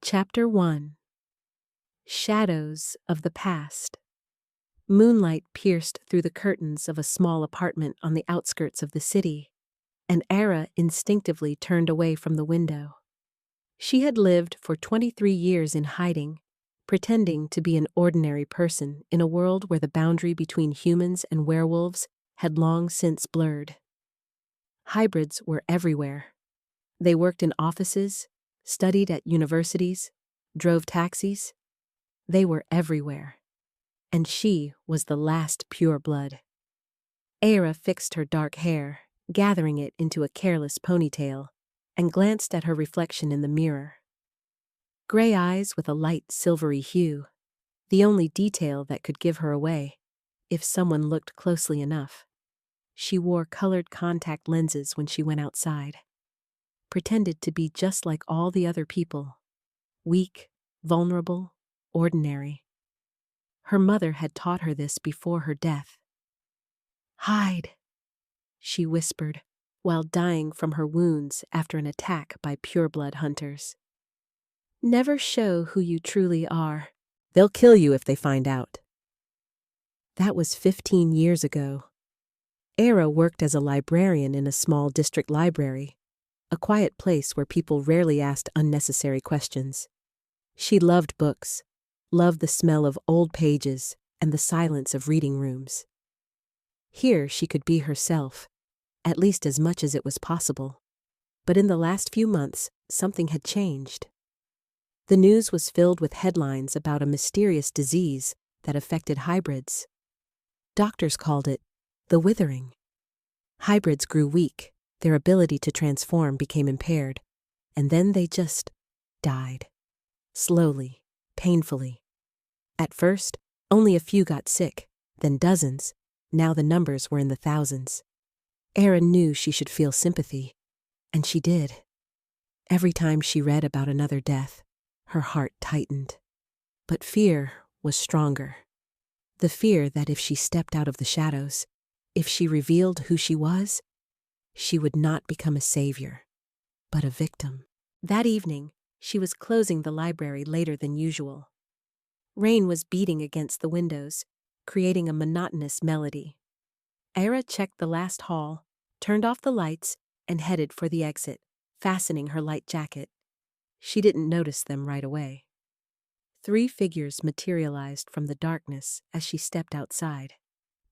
Chapter 1. Shadows of the Past. Moonlight pierced through the curtains of a small apartment on the outskirts of the city, and Era instinctively turned away from the window. She had lived for 23 years in hiding, pretending to be an ordinary person in a world where the boundary between humans and werewolves had long since blurred. Hybrids were everywhere. They worked in offices, studied at universities, drove taxis. They were everywhere. And she was the last pureblood. Era fixed her dark hair, gathering it into a careless ponytail, and glanced at her reflection in the mirror. Gray eyes with a light silvery hue, the only detail that could give her away, if someone looked closely enough. She wore colored contact lenses when she went outside, pretended to be just like all the other people, weak, vulnerable, ordinary. Her mother had taught her this before her death. "Hide," she whispered, while dying from her wounds after an attack by pureblood hunters. "Never show who you truly are. They'll kill you if they find out." That was 15 years ago. Era worked as a librarian in a small district library, a quiet place where people rarely asked unnecessary questions. She loved books, loved the smell of old pages and the silence of reading rooms. Here she could be herself, at least as much as it was possible. But in the last few months, something had changed. The news was filled with headlines about a mysterious disease that affected hybrids. Doctors called it the withering. Hybrids grew weak, their ability to transform became impaired, and then they just died. Slowly, painfully. At first, only a few got sick, then dozens. Now the numbers were in the thousands. Era knew she should feel sympathy, and she did. Every time she read about another death, her heart tightened. But fear was stronger. The fear that if she stepped out of the shadows, if she revealed who she was, she would not become a savior, but a victim. That evening, she was closing the library later than usual. Rain was beating against the windows, creating a monotonous melody. Era checked the last hall, turned off the lights, and headed for the exit, fastening her light jacket. She didn't notice them right away. 3 figures materialized from the darkness as she stepped outside.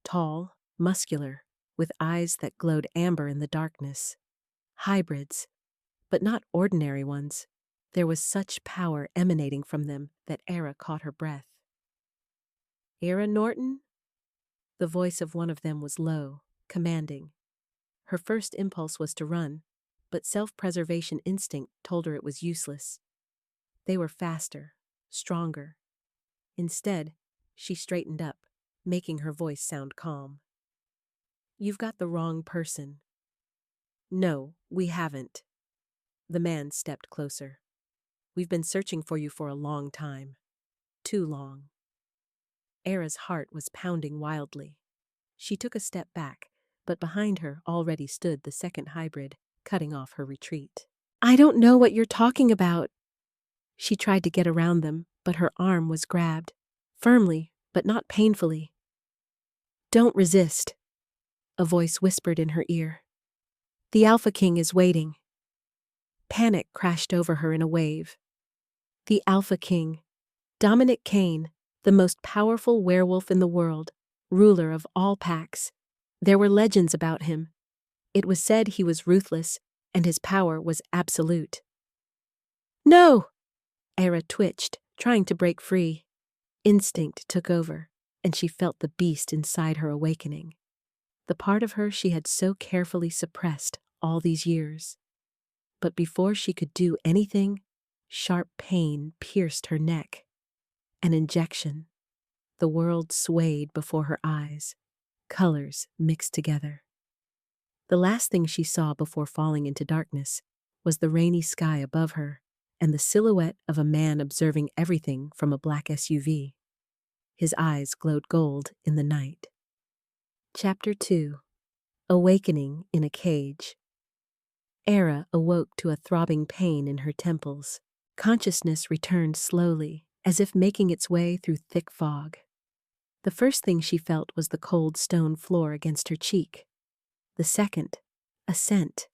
Tall, muscular, with eyes that glowed amber in the darkness. Hybrids, but not ordinary ones. There was such power emanating from them that Era caught her breath. "Era Norton?" The voice of one of them was low, commanding. Her first impulse was to run, but self-preservation instinct told her it was useless. They were faster, stronger. Instead, she straightened up, making her voice sound calm. "You've got the wrong person." "No, we haven't." The man stepped closer. "We've been searching for you for a long time. Too long." Era's heart was pounding wildly. She took a step back, but behind her already stood the second hybrid, cutting off her retreat. "I don't know what you're talking about." She tried to get around them, but her arm was grabbed, firmly, but not painfully. "Don't resist," a voice whispered in her ear. "The Alpha King is waiting." Panic crashed over her in a wave. The Alpha King, Dominic Kane, the most powerful werewolf in the world, ruler of all packs. There were legends about him. It was said he was ruthless, and his power was absolute. "No!" Era twitched, trying to break free. Instinct took over, and she felt the beast inside her awakening. The part of her she had so carefully suppressed all these years. But before she could do anything, sharp pain pierced her neck. An injection. The world swayed before her eyes. Colors mixed together. The last thing she saw before falling into darkness was the rainy sky above her and the silhouette of a man observing everything from a black SUV. His eyes glowed gold in the night. Chapter 2. Awakening in a Cage. Era awoke to a throbbing pain in her temples. Consciousness returned slowly, as if making its way through thick fog. The first thing she felt was the cold stone floor against her cheek. The second, a scent,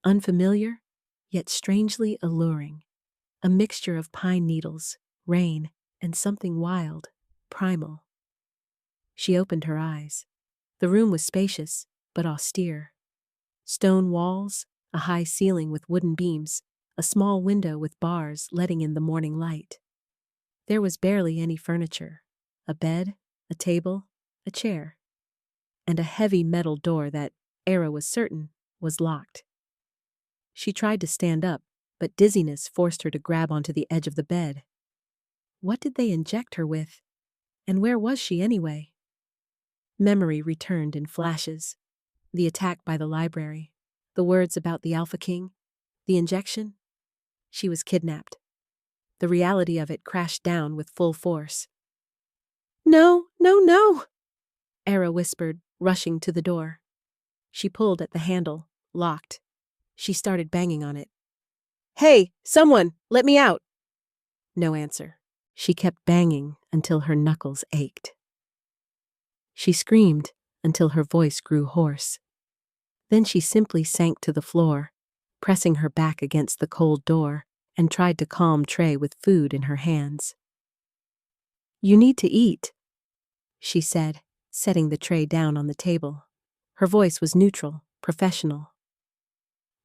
unfamiliar, yet strangely alluring. A mixture of pine needles, rain, and something wild, primal. She opened her eyes. The room was spacious, but austere. Stone walls, a high ceiling with wooden beams, a small window with bars letting in the morning light. There was barely any furniture. A bed, a table, a chair, and a heavy metal door that, Era was certain, was locked. She tried to stand up, but dizziness forced her to grab onto the edge of the bed. What did they inject her with? And where was she anyway? Memory returned in flashes. The attack by the library, the words about the Alpha King, the injection. She was kidnapped. The reality of it crashed down with full force. "No, no, no!" Era whispered, rushing to the door. She pulled at the handle, locked. She started banging on it. "Hey, someone, let me out!" No answer. She kept banging until her knuckles ached. She screamed until her voice grew hoarse. Then she simply sank to the floor, pressing her back against the cold door, and tried to calm Trey with food in her hands. "You need to eat," she said, setting the tray down on the table. Her voice was neutral, professional.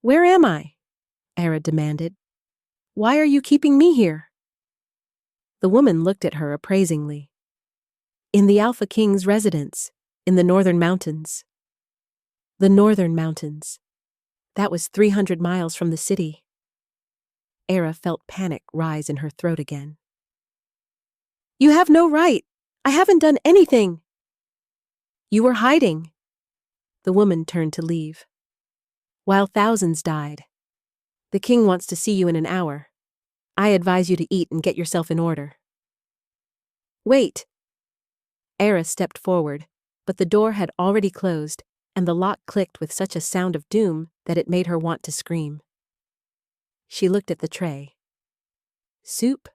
"Where am I?" Era demanded. "Why are you keeping me here?" The woman looked at her appraisingly. "In the Alpha King's residence, in the Northern Mountains." The Northern Mountains. That was 300 miles from the city. Era felt panic rise in her throat again. "You have no right. I haven't done anything." "You were hiding." The woman turned to leave. "While thousands died. The king wants to see you in an hour. I advise you to eat and get yourself in order." "Wait." Era stepped forward, but the door had already closed, and the lock clicked with such a sound of doom that it made her want to scream. She looked at the tray. Soup,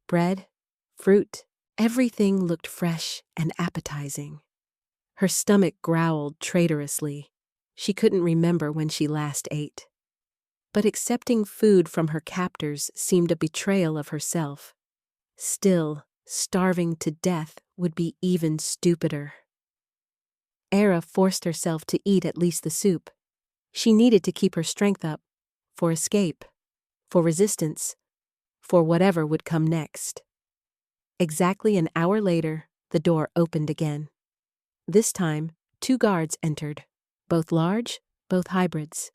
bread, fruit, everything looked fresh and appetizing. Her stomach growled traitorously. She couldn't remember when she last ate. But accepting food from her captors seemed a betrayal of herself. Still, starving to death would be even stupider. Era forced herself to eat at least the soup. She needed to keep her strength up, for escape, for resistance, for whatever would come next. Exactly an hour later, the door opened again. This time, 2 guards entered, both large, both hybrids.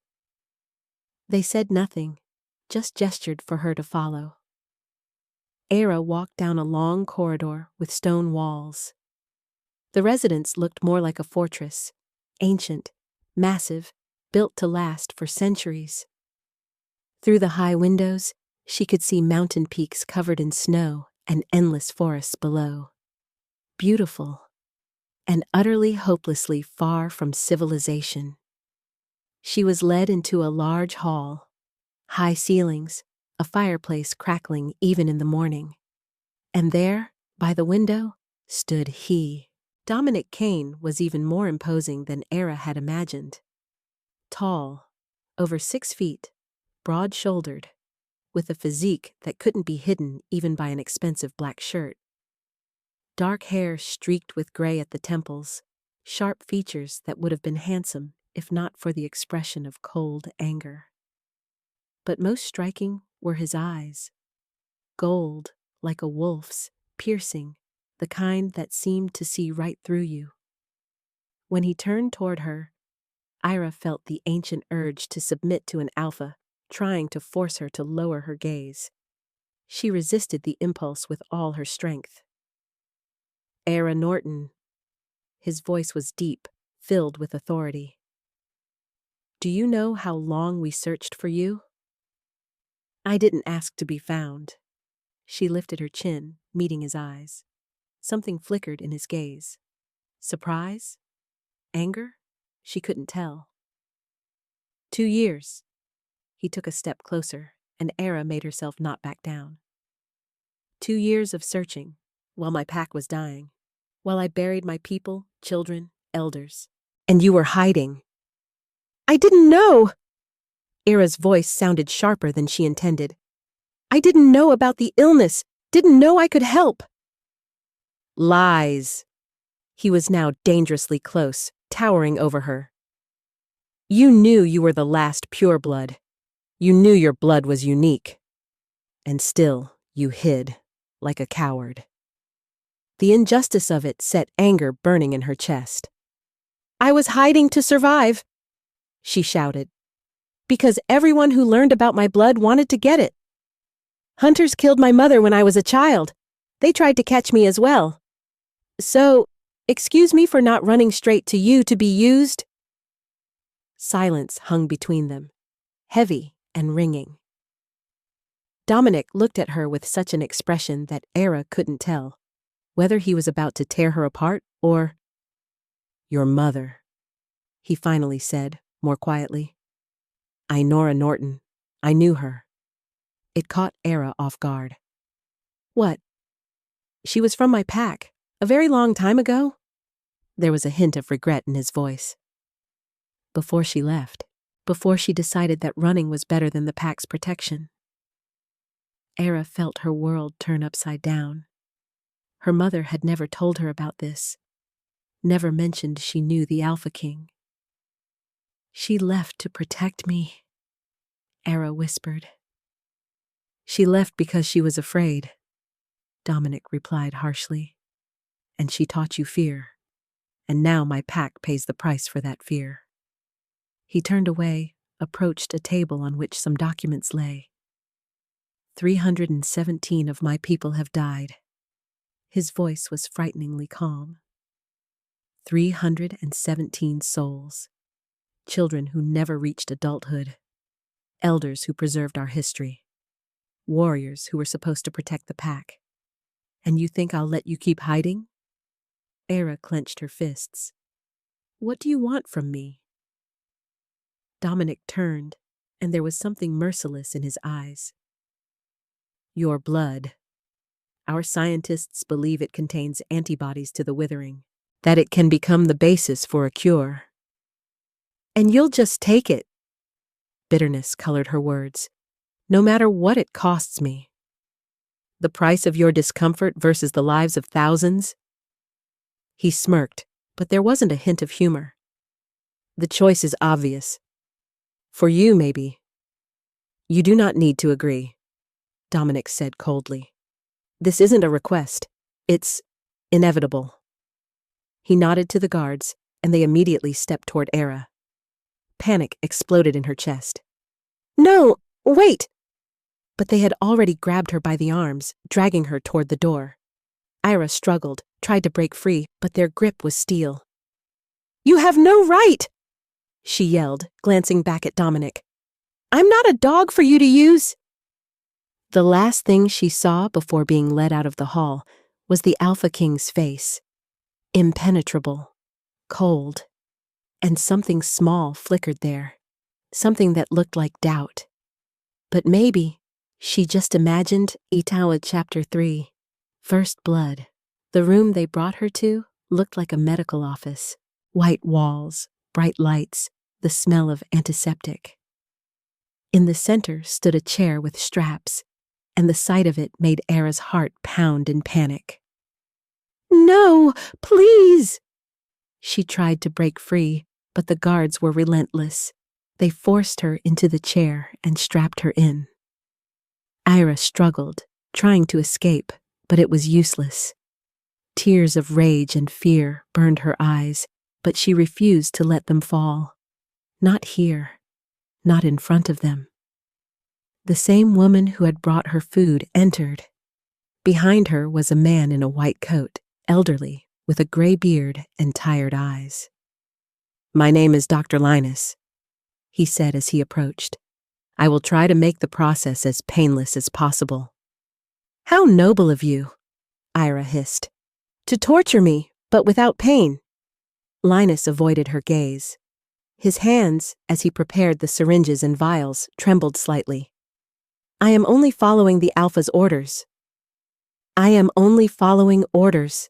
They said nothing, just gestured for her to follow. Era walked down a long corridor with stone walls. The residence looked more like a fortress, ancient, massive, built to last for centuries. Through the high windows, she could see mountain peaks covered in snow and endless forests below. Beautiful, and utterly hopelessly far from civilization. She was led into a large hall, high ceilings, a fireplace crackling even in the morning. And there, by the window, stood he. Dominic Kane was even more imposing than Era had imagined. Tall, over 6 feet, broad-shouldered, with a physique that couldn't be hidden even by an expensive black shirt. Dark hair streaked with gray at the temples, sharp features that would have been handsome if not for the expression of cold anger. But most striking were his eyes. Gold, like a wolf's, piercing, the kind that seemed to see right through you. When he turned toward her, Ira felt the ancient urge to submit to an alpha, trying to force her to lower her gaze. She resisted the impulse with all her strength. "Era Norton." His voice was deep, filled with authority. "Do you know how long we searched for you?" "I didn't ask to be found." She lifted her chin, meeting his eyes. Something flickered in his gaze. Surprise? Anger? She couldn't tell. 2 years. He took a step closer, and Era made herself not back down. 2 years of searching, while my pack was dying, while I buried my people, children, elders. And you were hiding. I didn't know! Era's voice sounded sharper than she intended. I didn't know about the illness, didn't know I could help. Lies. He was now dangerously close, towering over her. You knew you were the last pureblood. You knew your blood was unique. And still, you hid, like a coward. The injustice of it set anger burning in her chest. I was hiding to survive, she shouted, because everyone who learned about my blood wanted to get it. Hunters killed my mother when I was a child. They tried to catch me as well. So, excuse me for not running straight to you to be used. Silence hung between them, heavy and ringing. Dominic looked at her with such an expression that Era couldn't tell whether he was about to tear her apart or... Your mother, he finally said, more quietly. Nora Norton. I knew her. It caught Era off guard. What? She was from my pack, a very long time ago? There was a hint of regret in his voice. Before she left, before she decided that running was better than the pack's protection. Era felt her world turn upside down. Her mother had never told her about this, never mentioned she knew the Alpha King. She left to protect me, Era whispered. She left because she was afraid, Dominic replied harshly. And she taught you fear, and now my pack pays the price for that fear. He turned away, approached a table on which some documents lay. 317 of my people have died. His voice was frighteningly calm. 317 souls. Children who never reached adulthood. Elders who preserved our history. Warriors who were supposed to protect the pack. And you think I'll let you keep hiding? Era clenched her fists. What do you want from me? Dominic turned, and there was something merciless in his eyes. Your blood. Our scientists believe it contains antibodies to the withering, that it can become the basis for a cure. And you'll just take it. Bitterness colored her words. No matter what it costs me. The price of your discomfort versus the lives of thousands? He smirked, but there wasn't a hint of humor. The choice is obvious. For you, maybe. You do not need to agree, Dominic said coldly. This isn't a request. It's inevitable. He nodded to the guards, and they immediately stepped toward Era. Panic exploded in her chest. No, wait! But they had already grabbed her by the arms, dragging her toward the door. Ira struggled, tried to break free, but their grip was steel. You have no right! She yelled, glancing back at Dominic. I'm not a dog for you to use! The last thing she saw before being led out of the hall was the Alpha King's face. Impenetrable, cold, and something small flickered there, something that looked like doubt. But maybe she just imagined Itawa Chapter 3, First Blood. The room they brought her to looked like a medical office. White walls, bright lights, the smell of antiseptic. In the center stood a chair with straps, and the sight of it made Era's heart pound in panic. No, please! She tried to break free, but the guards were relentless. They forced her into the chair and strapped her in. Ira struggled, trying to escape, but it was useless. Tears of rage and fear burned her eyes, but she refused to let them fall. Not here, not in front of them. The same woman who had brought her food entered. Behind her was a man in a white coat, elderly, with a gray beard and tired eyes. My name is Dr. Linus, he said as he approached. I will try to make the process as painless as possible. How noble of you, Ira hissed. To torture me, but without pain. Linus avoided her gaze. His hands, as he prepared the syringes and vials, trembled slightly. I am only following the Alpha's orders. I am only following orders,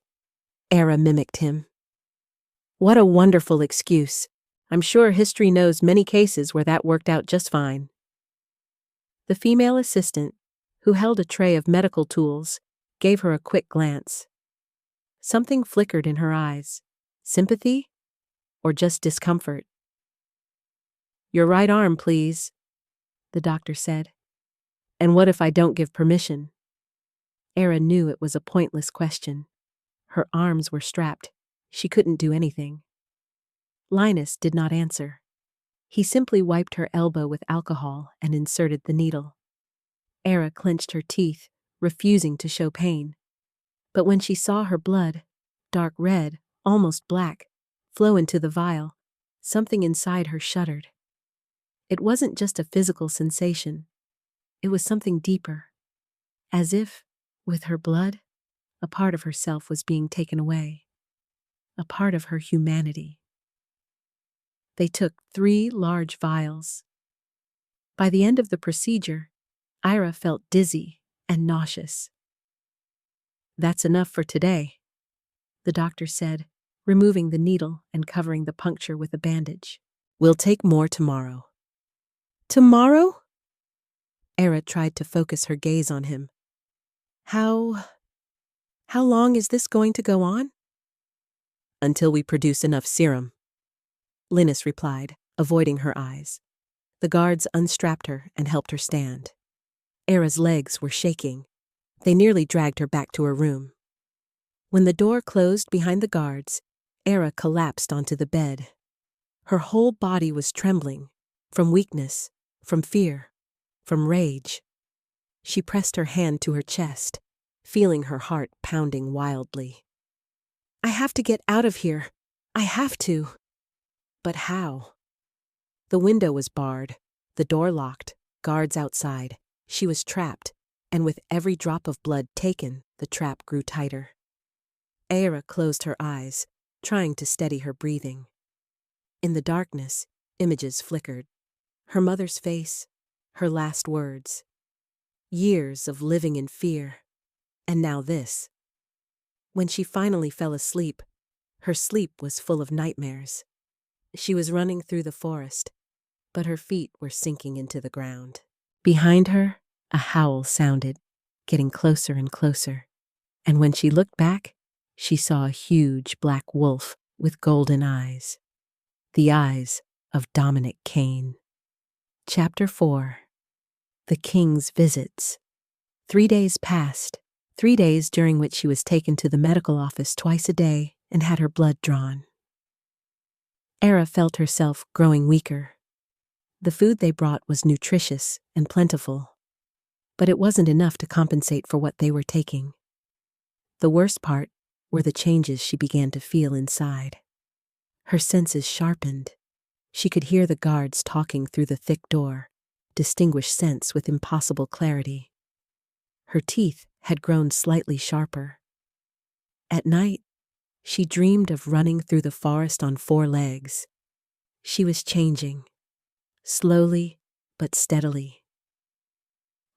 Era mimicked him. What a wonderful excuse. I'm sure history knows many cases where that worked out just fine. The female assistant, who held a tray of medical tools, gave her a quick glance. Something flickered in her eyes. Sympathy? Or just discomfort? Your right arm, please, the doctor said. And what if I don't give permission? Era knew it was a pointless question. Her arms were strapped. She couldn't do anything. Linus did not answer. He simply wiped her elbow with alcohol and inserted the needle. Era clenched her teeth, refusing to show pain. But when she saw her blood, dark red, almost black, flow into the vial, something inside her shuddered. It wasn't just a physical sensation. It was something deeper. As if, with her blood, a part of herself was being taken away. A part of her humanity. They took 3 large vials. By the end of the procedure, Ira felt dizzy and nauseous. That's enough for today, the doctor said, removing the needle and covering the puncture with a bandage. We'll take more tomorrow. Tomorrow? Era tried to focus her gaze on him. How long is this going to go on? Until we produce enough serum, Linus replied, avoiding her eyes. The guards unstrapped her and helped her stand. Era's legs were shaking. They nearly dragged her back to her room. When the door closed behind the guards, Era collapsed onto the bed. Her whole body was trembling, from weakness, from fear, from rage. She pressed her hand to her chest, feeling her heart pounding wildly. I have to get out of here. I have to. But how? The window was barred, the door locked, guards outside. She was trapped, and with every drop of blood taken, the trap grew tighter. Era closed her eyes, trying to steady her breathing. In the darkness, images flickered. Her mother's face, her last words. Years of living in fear, and now this. When she finally fell asleep, her sleep was full of nightmares. She was running through the forest, but her feet were sinking into the ground. Behind her, a howl sounded, getting closer and closer, and when she looked back, she saw a huge black wolf with golden eyes. The eyes of Dominic Kane. Chapter 4. The King's Visits. 3 days passed, 3 days during which she was taken to the medical office twice a day and had her blood drawn. Era felt herself growing weaker. The food they brought was nutritious and plentiful, but it wasn't enough to compensate for what they were taking. The worst part were the changes she began to feel inside. Her senses sharpened. She could hear the guards talking through the thick door, distinguish scents with impossible clarity. Her teeth had grown slightly sharper. At night, she dreamed of running through the forest on 4 legs. She was changing, slowly but steadily.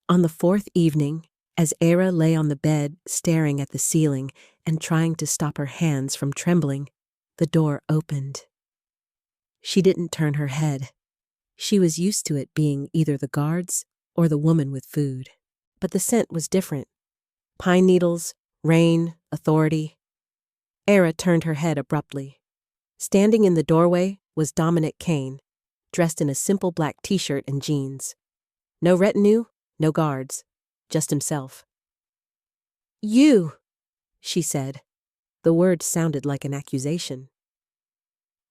On the 4th evening, as Era lay on the bed staring at the ceiling and trying to stop her hands from trembling, the door opened. She didn't turn her head. She was used to it being either the guards or the woman with food. But the scent was different. Pine needles, rain, authority. Era turned her head abruptly. Standing in the doorway was Dominic Kane, dressed in a simple black t-shirt and jeans. No retinue, no guards, just himself. You, she said. The word sounded like an accusation.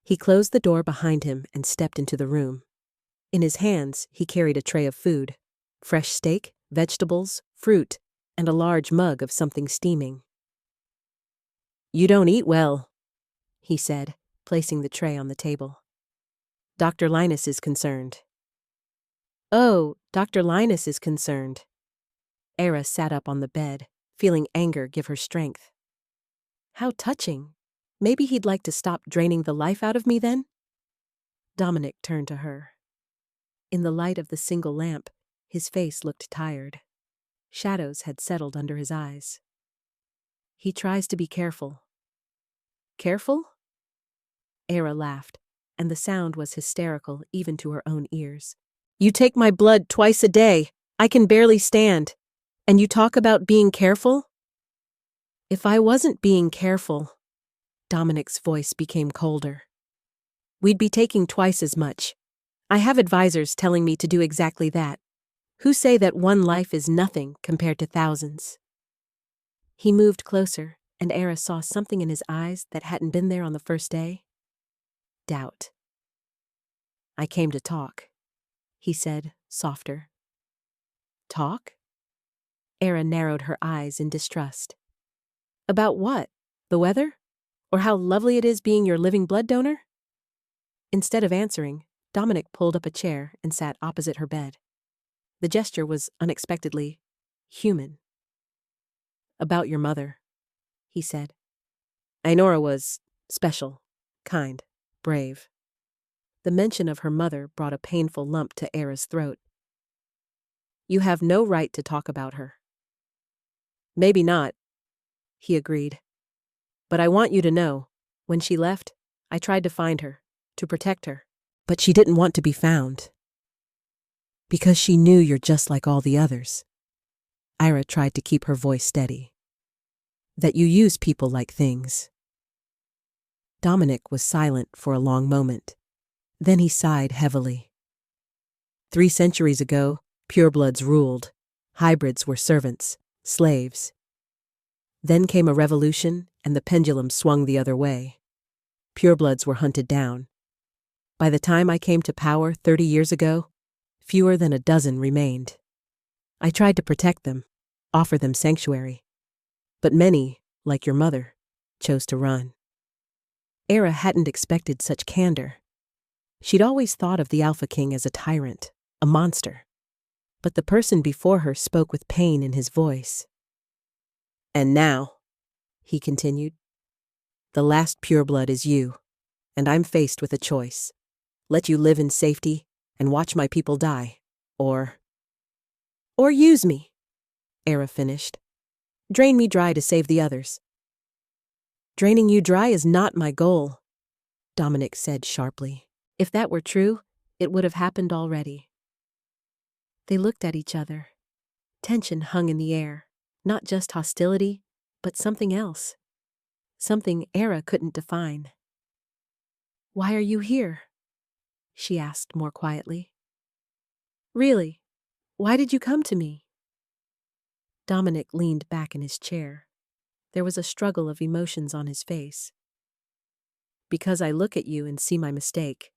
He closed the door behind him and stepped into the room. In his hands, he carried a tray of food, fresh steak, vegetables, fruit, and a large mug of something steaming. You don't eat well, he said, placing the tray on the table. Dr. Linus is concerned. Oh, Dr. Linus is concerned. Era sat up on the bed, feeling anger give her strength. How touching. Maybe he'd like to stop draining the life out of me then? Dominic turned to her. In the light of the single lamp, His face looked tired. Shadows had settled under his eyes. He tries to be careful. Careful? Era laughed, and the sound was hysterical even to her own ears. You take my blood twice a day. I can barely stand. And you talk about being careful? If I wasn't being careful, Dominic's voice became colder. We'd be taking twice as much. I have advisors telling me to do exactly that, who say that one life is nothing compared to thousands. He moved closer, and Era saw something in his eyes that hadn't been there on the first day. Doubt. I came to talk, he said, softer. Talk? Era narrowed her eyes in distrust. About what? The weather? Or how lovely it is being your living blood donor? Instead of answering, Dominic pulled up a chair and sat opposite her bed. The gesture was unexpectedly human. About your mother, he said. Ainora was special, kind, brave. The mention of her mother brought a painful lump to Era's throat. You have no right to talk about her. Maybe not, he agreed. But I want you to know, when she left, I tried to find her, to protect her, but she didn't want to be found. Because she knew you're just like all the others. Ira tried to keep her voice steady. That you use people like things. Dominic was silent for a long moment. Then he sighed heavily. 3 centuries ago, purebloods ruled. Hybrids were servants, slaves. Then came a revolution, and the pendulum swung the other way. Purebloods were hunted down. By the time I came to power 30 years ago, fewer than a dozen remained. I tried to protect them, offer them sanctuary. But many, like your mother, chose to run. Era hadn't expected such candor. She'd always thought of the Alpha King as a tyrant, a monster. But the person before her spoke with pain in his voice. And now, he continued, the last pureblood is you, and I'm faced with a choice. Let you live in safety and watch my people die, or use me, Era finished. Drain me dry to save the others. Draining you dry is not my goal, Dominic said sharply. If that were true, it would have happened already. They looked at each other. Tension hung in the air, not just hostility, but something else. Something Era couldn't define. Why are you here? She asked more quietly. Really, why did you come to me? Dominic leaned back in his chair. There was a struggle of emotions on his face. Because I look at you and see my mistake,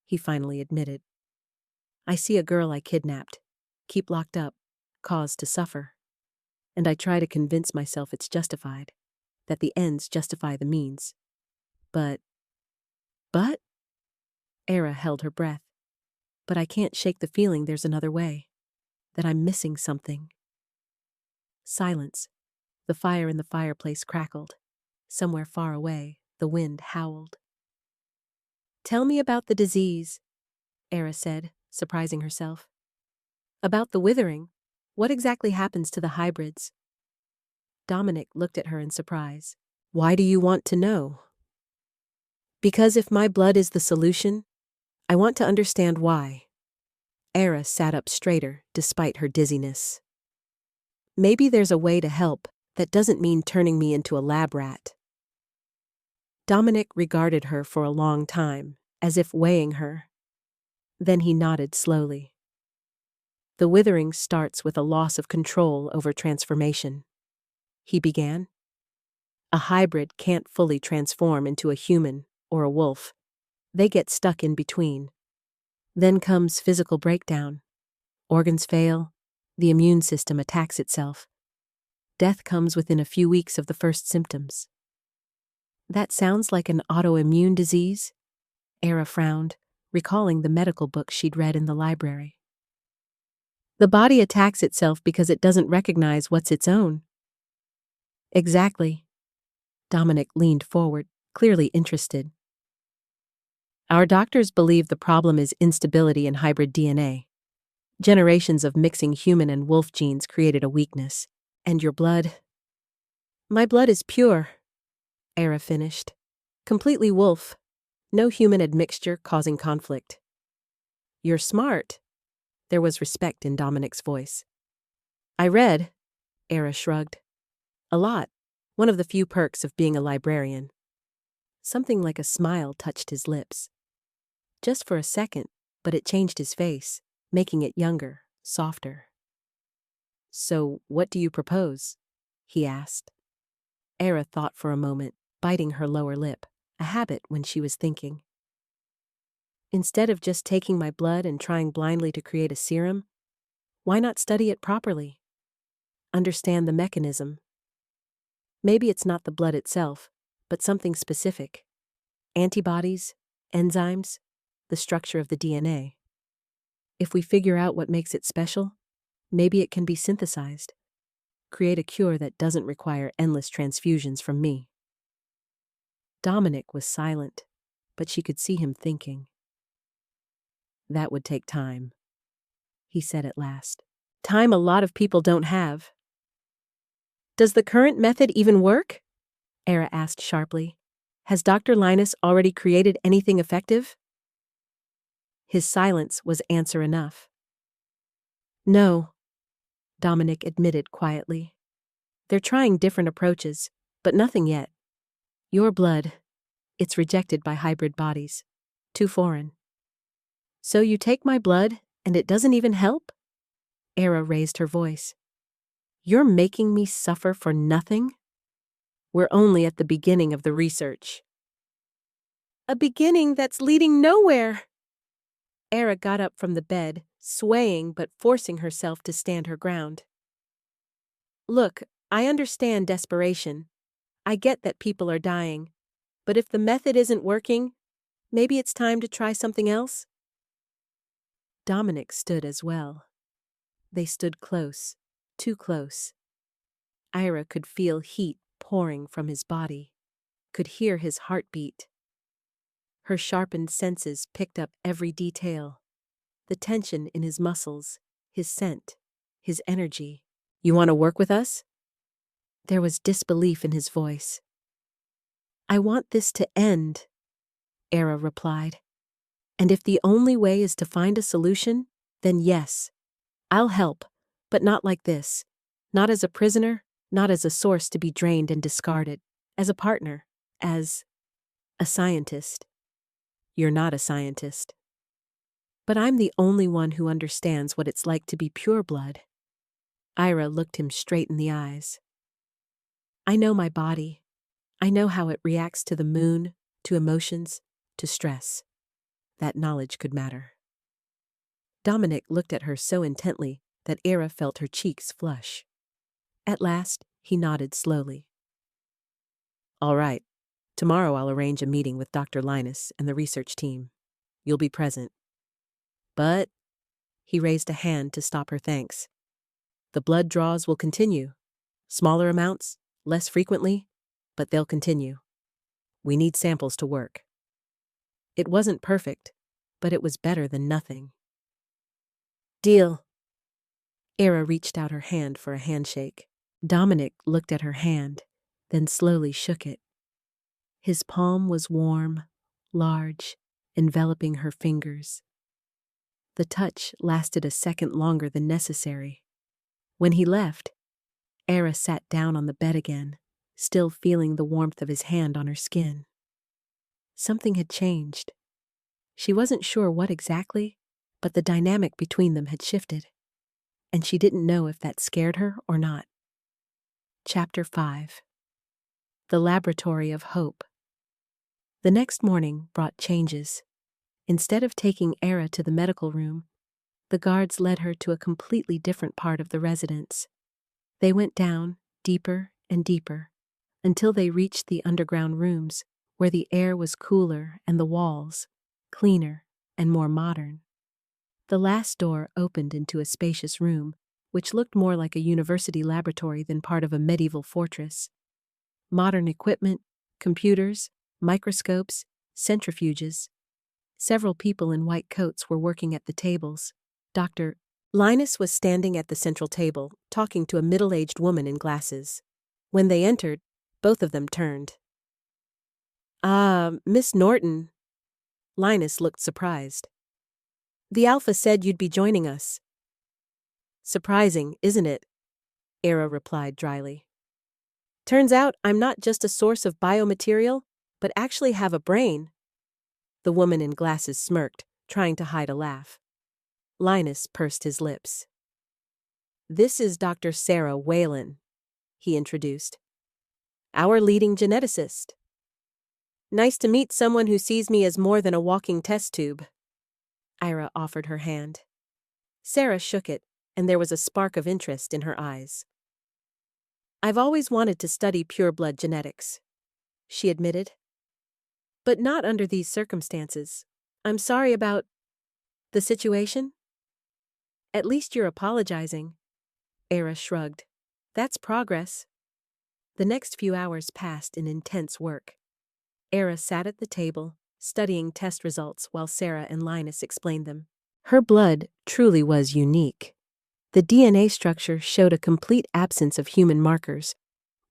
he finally admitted. I see a girl I kidnapped, keep locked up, caused to suffer. And I try to convince myself it's justified, that the ends justify the means. But? Era held her breath. But I can't shake the feeling there's another way, that I'm missing something. Silence. The fire in the fireplace crackled. Somewhere far away, the wind howled. Tell me about the disease, Era said, surprising herself. About the withering. What exactly happens to the hybrids? Dominic looked at her in surprise. Why do you want to know? Because if my blood is the solution, I want to understand why. Era sat up straighter despite her dizziness. Maybe there's a way to help that doesn't mean turning me into a lab rat. Dominic regarded her for a long time, as if weighing her. Then he nodded slowly. The withering starts with a loss of control over transformation. He began. A hybrid can't fully transform into a human or a wolf. They get stuck in between. Then comes physical breakdown. Organs fail. The immune system attacks itself. Death comes within a few weeks of the first symptoms. That sounds like an autoimmune disease? Era frowned, recalling the medical book she'd read in the library. The body attacks itself because it doesn't recognize what's its own. Exactly. Dominic leaned forward, clearly interested. Our doctors believe the problem is instability in hybrid DNA. Generations of mixing human and wolf genes created a weakness. And your blood? My blood is pure, Era finished. Completely wolf. No human admixture causing conflict. You're smart. There was respect in Dominic's voice. I read, Era shrugged. A lot. One of the few perks of being a librarian. Something like a smile touched his lips. Just for a second, but it changed his face, making it younger, softer. So, what do you propose? He asked. Era thought for a moment, biting her lower lip, a habit when she was thinking. Instead of just taking my blood and trying blindly to create a serum, why not study it properly? Understand the mechanism. Maybe it's not the blood itself, but something specific. Antibodies, enzymes, the structure of the DNA. If we figure out what makes it special, maybe it can be synthesized. Create a cure that doesn't require endless transfusions from me. Dominic was silent, but she could see him thinking. That would take time, he said at last. Time a lot of people don't have. Does the current method even work? Era asked sharply. Has Dr. Linus already created anything effective? His silence was answer enough. No, Dominic admitted quietly. They're trying different approaches, but nothing yet. Your blood, it's rejected by hybrid bodies. Too foreign. So you take my blood, and it doesn't even help? Era raised her voice. You're making me suffer for nothing? We're only at the beginning of the research. A beginning that's leading nowhere. Era got up from the bed, swaying but forcing herself to stand her ground. Look, I understand desperation. I get that people are dying. But if the method isn't working, maybe it's time to try something else? Dominic stood as well. They stood close, too close. Ira could feel heat pouring from his body, could hear his heartbeat. Her sharpened senses picked up every detail. The tension in his muscles, his scent, his energy. You want to work with us? There was disbelief in his voice. I want this to end, Era replied. And if the only way is to find a solution, then yes, I'll help, but not like this. Not as a prisoner, not as a source to be drained and discarded. As a partner, as a scientist. You're not a scientist. But I'm the only one who understands what it's like to be pureblood. Ira looked him straight in the eyes. I know my body. I know how it reacts to the moon, to emotions, to stress. That knowledge could matter. Dominic looked at her so intently that Era felt her cheeks flush. At last, he nodded slowly. All right. Tomorrow I'll arrange a meeting with Dr. Linus and the research team. You'll be present. But, he raised a hand to stop her thanks. The blood draws will continue. Smaller amounts, less frequently, but they'll continue. We need samples to work. It wasn't perfect, but it was better than nothing. Deal. Era reached out her hand for a handshake. Dominic looked at her hand, then slowly shook it. His palm was warm, large, enveloping her fingers. The touch lasted a second longer than necessary. When he left, Era sat down on the bed again, still feeling the warmth of his hand on her skin. Something had changed. She wasn't sure what exactly, but the dynamic between them had shifted, and she didn't know if that scared her or not. Chapter 5. The Laboratory of Hope. The next morning brought changes. Instead of taking Era to the medical room, the guards led her to a completely different part of the residence. They went down, deeper and deeper, until they reached the underground rooms, where the air was cooler and the walls, cleaner and more modern. The last door opened into a spacious room, which looked more like a university laboratory than part of a medieval fortress. Modern equipment, computers, microscopes, centrifuges. Several people in white coats were working at the tables. Dr. Linus was standing at the central table, talking to a middle-aged woman in glasses. When they entered, both of them turned. Miss Norton." Linus looked surprised. "The Alpha said you'd be joining us." "Surprising, isn't it?" Era replied dryly. "Turns out I'm not just a source of biomaterial, but actually have a brain." The woman in glasses smirked, trying to hide a laugh. Linus pursed his lips. "This is Dr. Sarah Whalen," he introduced. "Our leading geneticist." "Nice to meet someone who sees me as more than a walking test tube." Ira offered her hand. Sarah shook it, and there was a spark of interest in her eyes. "I've always wanted to study pureblood genetics," she admitted. "But not under these circumstances. I'm sorry about the situation." "At least you're apologizing." Era shrugged. "That's progress." The next few hours passed in intense work. Era sat at the table, studying test results while Sarah and Linus explained them. Her blood truly was unique. The DNA structure showed a complete absence of human markers,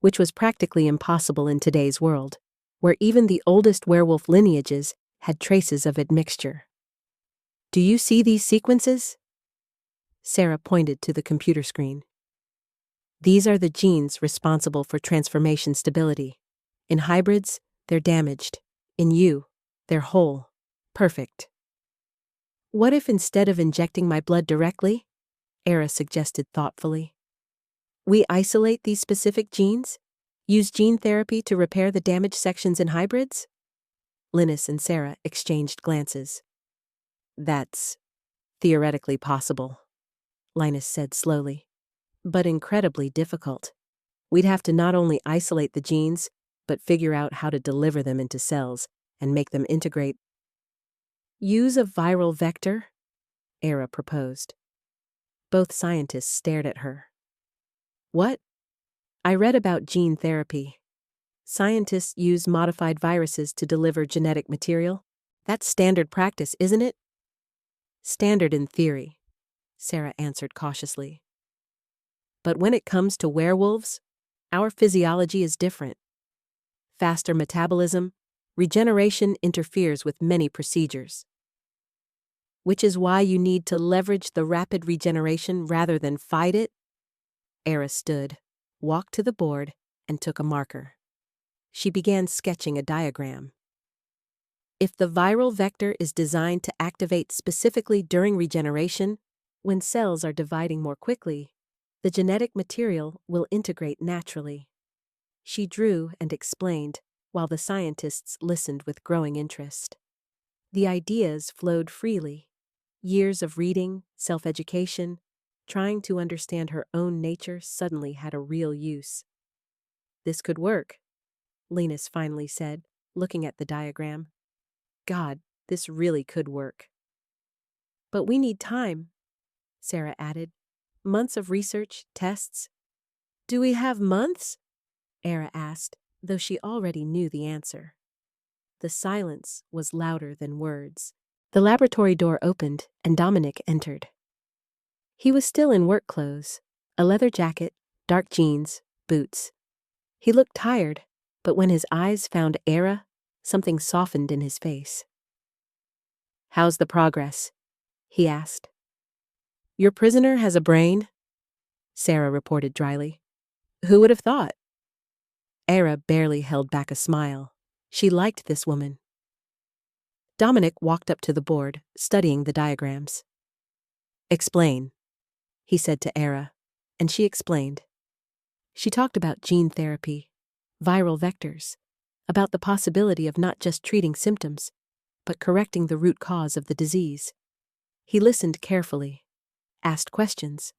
which was practically impossible in today's world, where even the oldest werewolf lineages had traces of admixture. "Do you see these sequences?" Sarah pointed to the computer screen. "These are the genes responsible for transformation stability. In hybrids, they're damaged. In you, they're whole. Perfect." "What if instead of injecting my blood directly," Era suggested thoughtfully, "we isolate these specific genes? Use gene therapy to repair the damaged sections in hybrids?" Linus and Sarah exchanged glances. "That's theoretically possible," Linus said slowly, "but incredibly difficult. We'd have to not only isolate the genes, but figure out how to deliver them into cells and make them integrate." "Use a viral vector?" Era proposed. Both scientists stared at her. "What?" "I read about gene therapy. Scientists use modified viruses to deliver genetic material. That's standard practice, isn't it?" "Standard in theory," Sarah answered cautiously. "But when it comes to werewolves, our physiology is different. Faster metabolism, regeneration interferes with many procedures. Which is why you need to leverage the rapid regeneration rather than fight it." Era stood, walked to the board, and took a marker. She began sketching a diagram. "If the viral vector is designed to activate specifically during regeneration, when cells are dividing more quickly, the genetic material will integrate naturally." She drew and explained, while the scientists listened with growing interest. The ideas flowed freely. Years of reading, self-education, trying to understand her own nature suddenly had a real use. "This could work," Linus finally said, looking at the diagram. "God, this really could work." "But we need time," Sarah added. "Months of research, tests." "Do we have months?" Era asked, though she already knew the answer. The silence was louder than words. The laboratory door opened, and Dominic entered. He was still in work clothes, a leather jacket, dark jeans, boots. He looked tired, but when his eyes found Era, something softened in his face. "How's the progress?" he asked. "Your prisoner has a brain?" Sarah reported dryly. "Who would have thought?" Era barely held back a smile. She liked this woman. Dominic walked up to the board, studying the diagrams. "Explain," he said to Era, and she explained. She talked about gene therapy, viral vectors, about the possibility of not just treating symptoms, but correcting the root cause of the disease. He listened carefully, asked questions,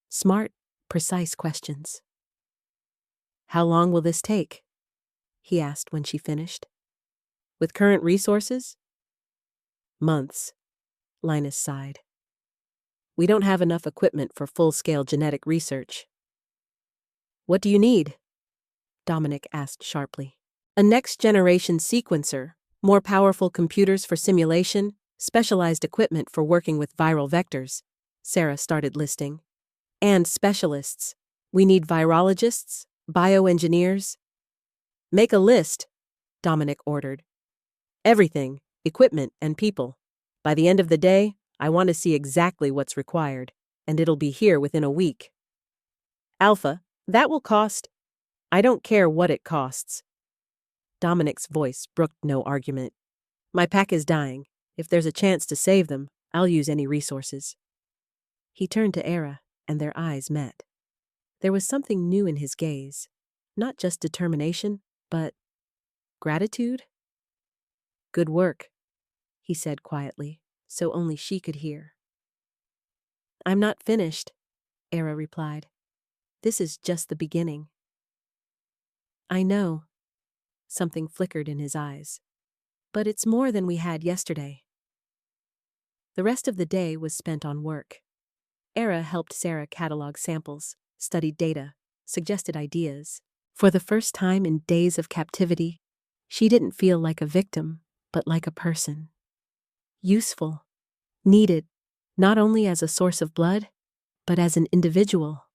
smart, precise questions. "How long will this take?" he asked when she finished. "With current resources?" "Months," Linus sighed. "We don't have enough equipment for full-scale genetic research." "What do you need?" Dominic asked sharply. "A next-generation sequencer, more powerful computers for simulation, specialized equipment for working with viral vectors," Sarah started listing. And specialists. We need virologists, bioengineers. Make a list, Dominic ordered. Everything, equipment and people. By the end of the day, I want to see exactly what's required, and it'll be here within a week. Alpha, that will cost. I don't care what it costs. Dominic's voice brooked no argument. My pack is dying. If there's a chance to save them, I'll use any resources. He turned to Era, and their eyes met. There was something new in his gaze. Not just determination, but gratitude? Good work, he said quietly, so only she could hear. I'm not finished, Era replied. This is just the beginning. I know. Something flickered in his eyes. But it's more than we had yesterday. The rest of the day was spent on work. Era helped Sarah catalog samples, studied data, suggested ideas. For the first time in days of captivity, she didn't feel like a victim, but like a person. Useful, needed, not only as a source of blood, but as an individual.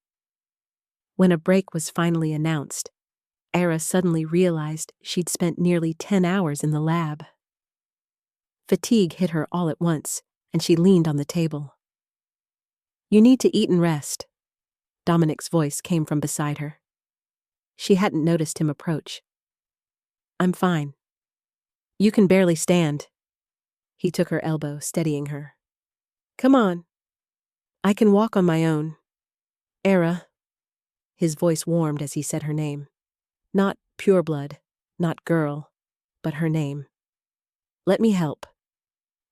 When a break was finally announced, Era suddenly realized she'd spent nearly 10 hours in the lab. Fatigue hit her all at once, and she leaned on the table. You need to eat and rest. Dominic's voice came from beside her. She hadn't noticed him approach. I'm fine. You can barely stand. He took her elbow, steadying her. Come on. I can walk on my own. Era. His voice warmed as he said her name. Not pureblood, not girl, but her name. Let me help.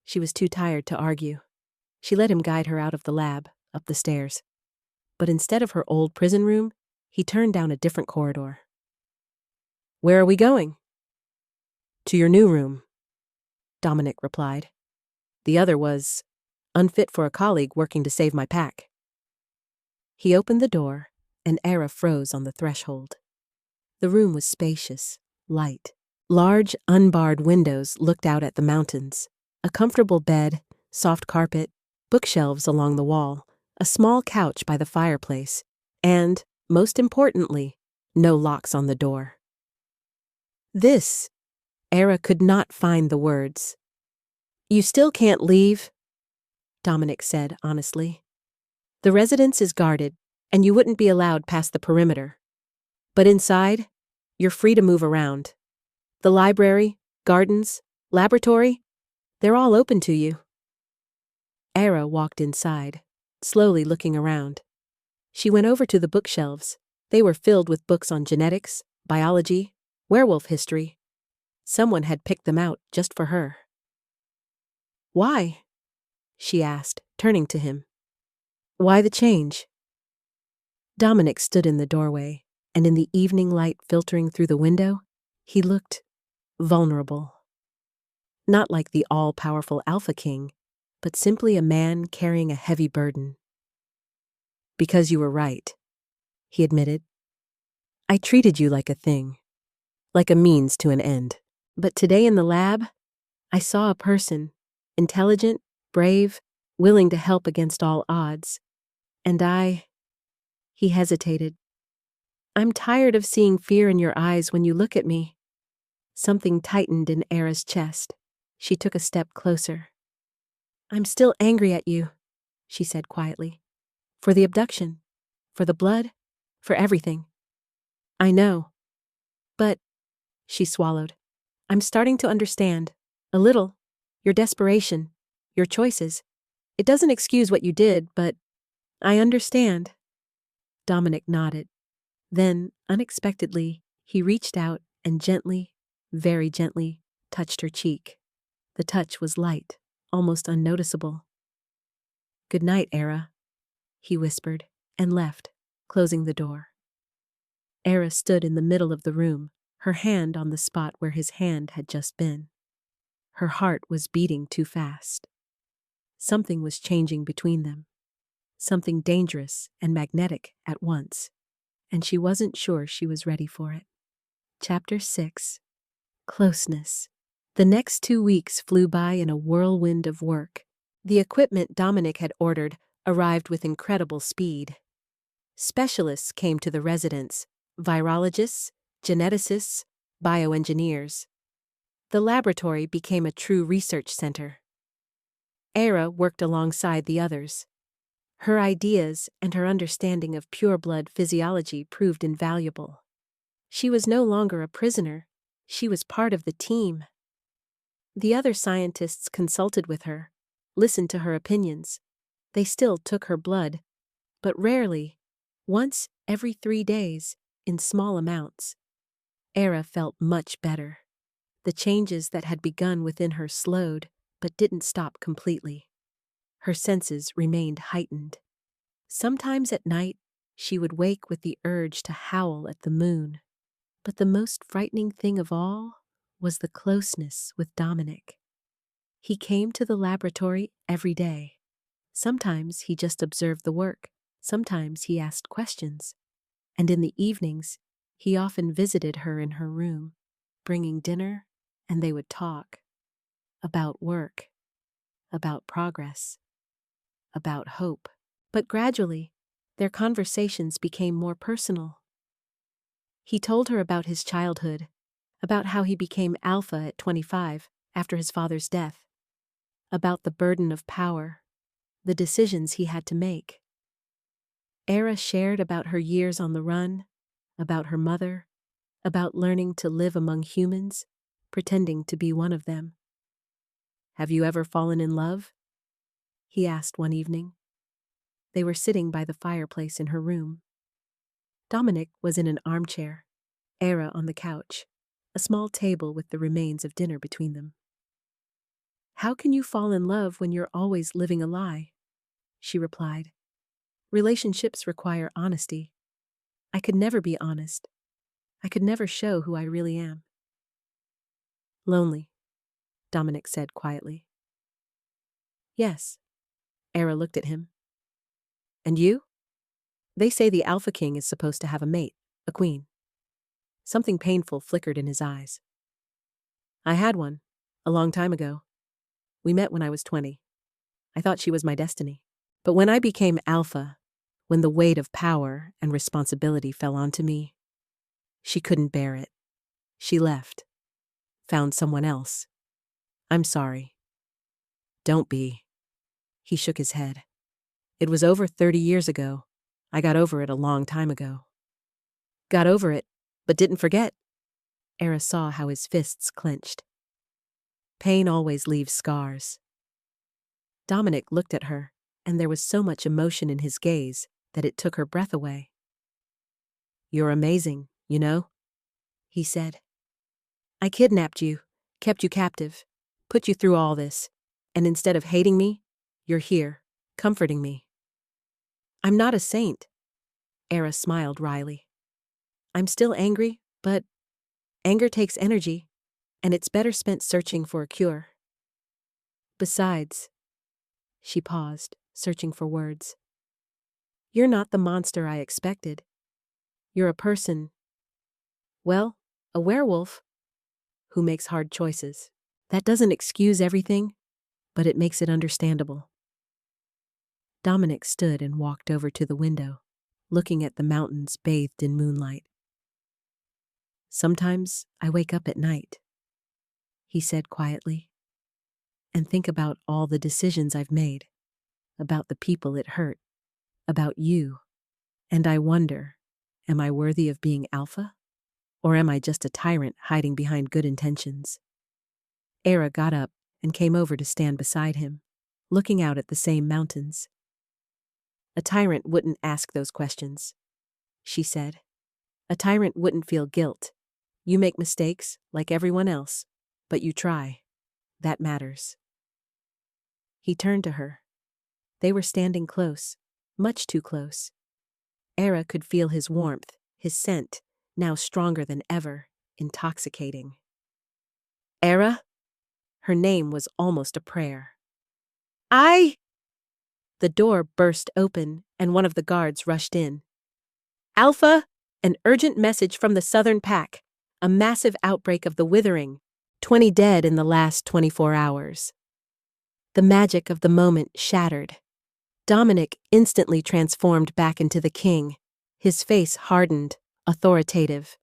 She was too tired to argue. She let him guide her out of the lab, up the stairs. But instead of her old prison room, he turned down a different corridor. Where are we going? To your new room, Dominic replied. The other was unfit for a colleague working to save my pack. He opened the door, and Era froze on the threshold. The room was spacious, light. Large, unbarred windows looked out at the mountains. A comfortable bed, soft carpet, bookshelves along the wall, a small couch by the fireplace, and, most importantly, no locks on the door. This, Era could not find the words. You still can't leave, Dominic said honestly. The residence is guarded, and you wouldn't be allowed past the perimeter. But inside, you're free to move around. The library, gardens, laboratory, they're all open to you. Era walked inside, slowly looking around. She went over to the bookshelves. They were filled with books on genetics, biology, werewolf history. Someone had picked them out just for her. Why? She asked, turning to him. Why the change? Dominic stood in the doorway, and in the evening light filtering through the window, he looked vulnerable. Not like the all-powerful Alpha King, but simply a man carrying a heavy burden. Because you were right, he admitted. I treated you like a thing, like a means to an end. But today in the lab, I saw a person, intelligent, brave, willing to help against all odds. And he hesitated. I'm tired of seeing fear in your eyes when you look at me. Something tightened in Era's chest. She took a step closer. I'm still angry at you, she said quietly. For the abduction, for the blood, for everything. I know. But, she swallowed, I'm starting to understand, a little, your desperation, your choices. It doesn't excuse what you did, but I understand. Dominic nodded. Then, unexpectedly, he reached out and gently, very gently, touched her cheek. The touch was light, almost unnoticeable. Good night, Era, he whispered, and left, closing the door. Era stood in the middle of the room, her hand on the spot where his hand had just been. Her heart was beating too fast. Something was changing between them. Something dangerous and magnetic at once, and she wasn't sure she was ready for it. Chapter 6. Closeness. The next 2 weeks flew by in a whirlwind of work. The equipment Dominic had ordered arrived with incredible speed. Specialists came to the residence: virologists, geneticists, bioengineers. The laboratory became a true research center. Era worked alongside the others. Her ideas and her understanding of pureblood physiology proved invaluable. She was no longer a prisoner, she was part of the team. The other scientists consulted with her, listened to her opinions. They still took her blood, but rarely, once every 3 days, in small amounts. Era felt much better. The changes that had begun within her slowed, but didn't stop completely. Her senses remained heightened. Sometimes at night, she would wake with the urge to howl at the moon. But the most frightening thing of all was the closeness with Dominic. He came to the laboratory every day. Sometimes he just observed the work, sometimes he asked questions. And in the evenings, he often visited her in her room, bringing dinner, and they would talk. About work, about progress, about hope. But gradually, their conversations became more personal. He told her about his childhood, about how he became alpha at 25 after his father's death, about the burden of power, the decisions he had to make. Era shared about her years on the run, about her mother, about learning to live among humans, pretending to be one of them. "Have you ever fallen in love?" he asked one evening. They were sitting by the fireplace in her room. Dominic was in an armchair, Era on the couch, a small table with the remains of dinner between them. "How can you fall in love when you're always living a lie?" she replied. "Relationships require honesty. I could never be honest. I could never show who I really am." "Lonely," Dominic said quietly. "Yes." Era looked at him. "And you?" "They say the Alpha King is supposed to have a mate, a queen." Something painful flickered in his eyes. "I had one, a long time ago. We met when I was 20. I thought she was my destiny. But when I became Alpha, when the weight of power and responsibility fell onto me, she couldn't bear it. She left. Found someone else. I'm sorry." "Don't be." He shook his head. "It was over 30 years ago. I got over it a long time ago." "Got over it, but didn't forget." Era saw how his fists clenched. "Pain always leaves scars." Dominic looked at her, and there was so much emotion in his gaze that it took her breath away. "You're amazing, you know," he said. "I kidnapped you, kept you captive, put you through all this, and instead of hating me, you're here, comforting me." "I'm not a saint." Era smiled wryly. "I'm still angry, but anger takes energy, and it's better spent searching for a cure. Besides," she paused, searching for words, "you're not the monster I expected. You're a person, well, a werewolf, who makes hard choices. That doesn't excuse everything, but it makes it understandable." Dominic stood and walked over to the window, looking at the mountains bathed in moonlight. "Sometimes I wake up at night," he said quietly, "and think about all the decisions I've made, about the people it hurt, about you, and I wonder, am I worthy of being Alpha? Or am I just a tyrant hiding behind good intentions?" Era got up and came over to stand beside him, looking out at the same mountains. "A tyrant wouldn't ask those questions," she said. "A tyrant wouldn't feel guilt. You make mistakes, like everyone else, but you try. That matters." He turned to her. They were standing close, much too close. Era could feel his warmth, his scent, now stronger than ever, intoxicating. "Era?" Her name was almost a prayer. "I—" The door burst open, and one of the guards rushed in. "Alpha, an urgent message from the Southern Pack. A massive outbreak of the withering. 20 dead in the last 24 hours." The magic of the moment shattered. Dominic instantly transformed back into the king, his face hardened, authoritative.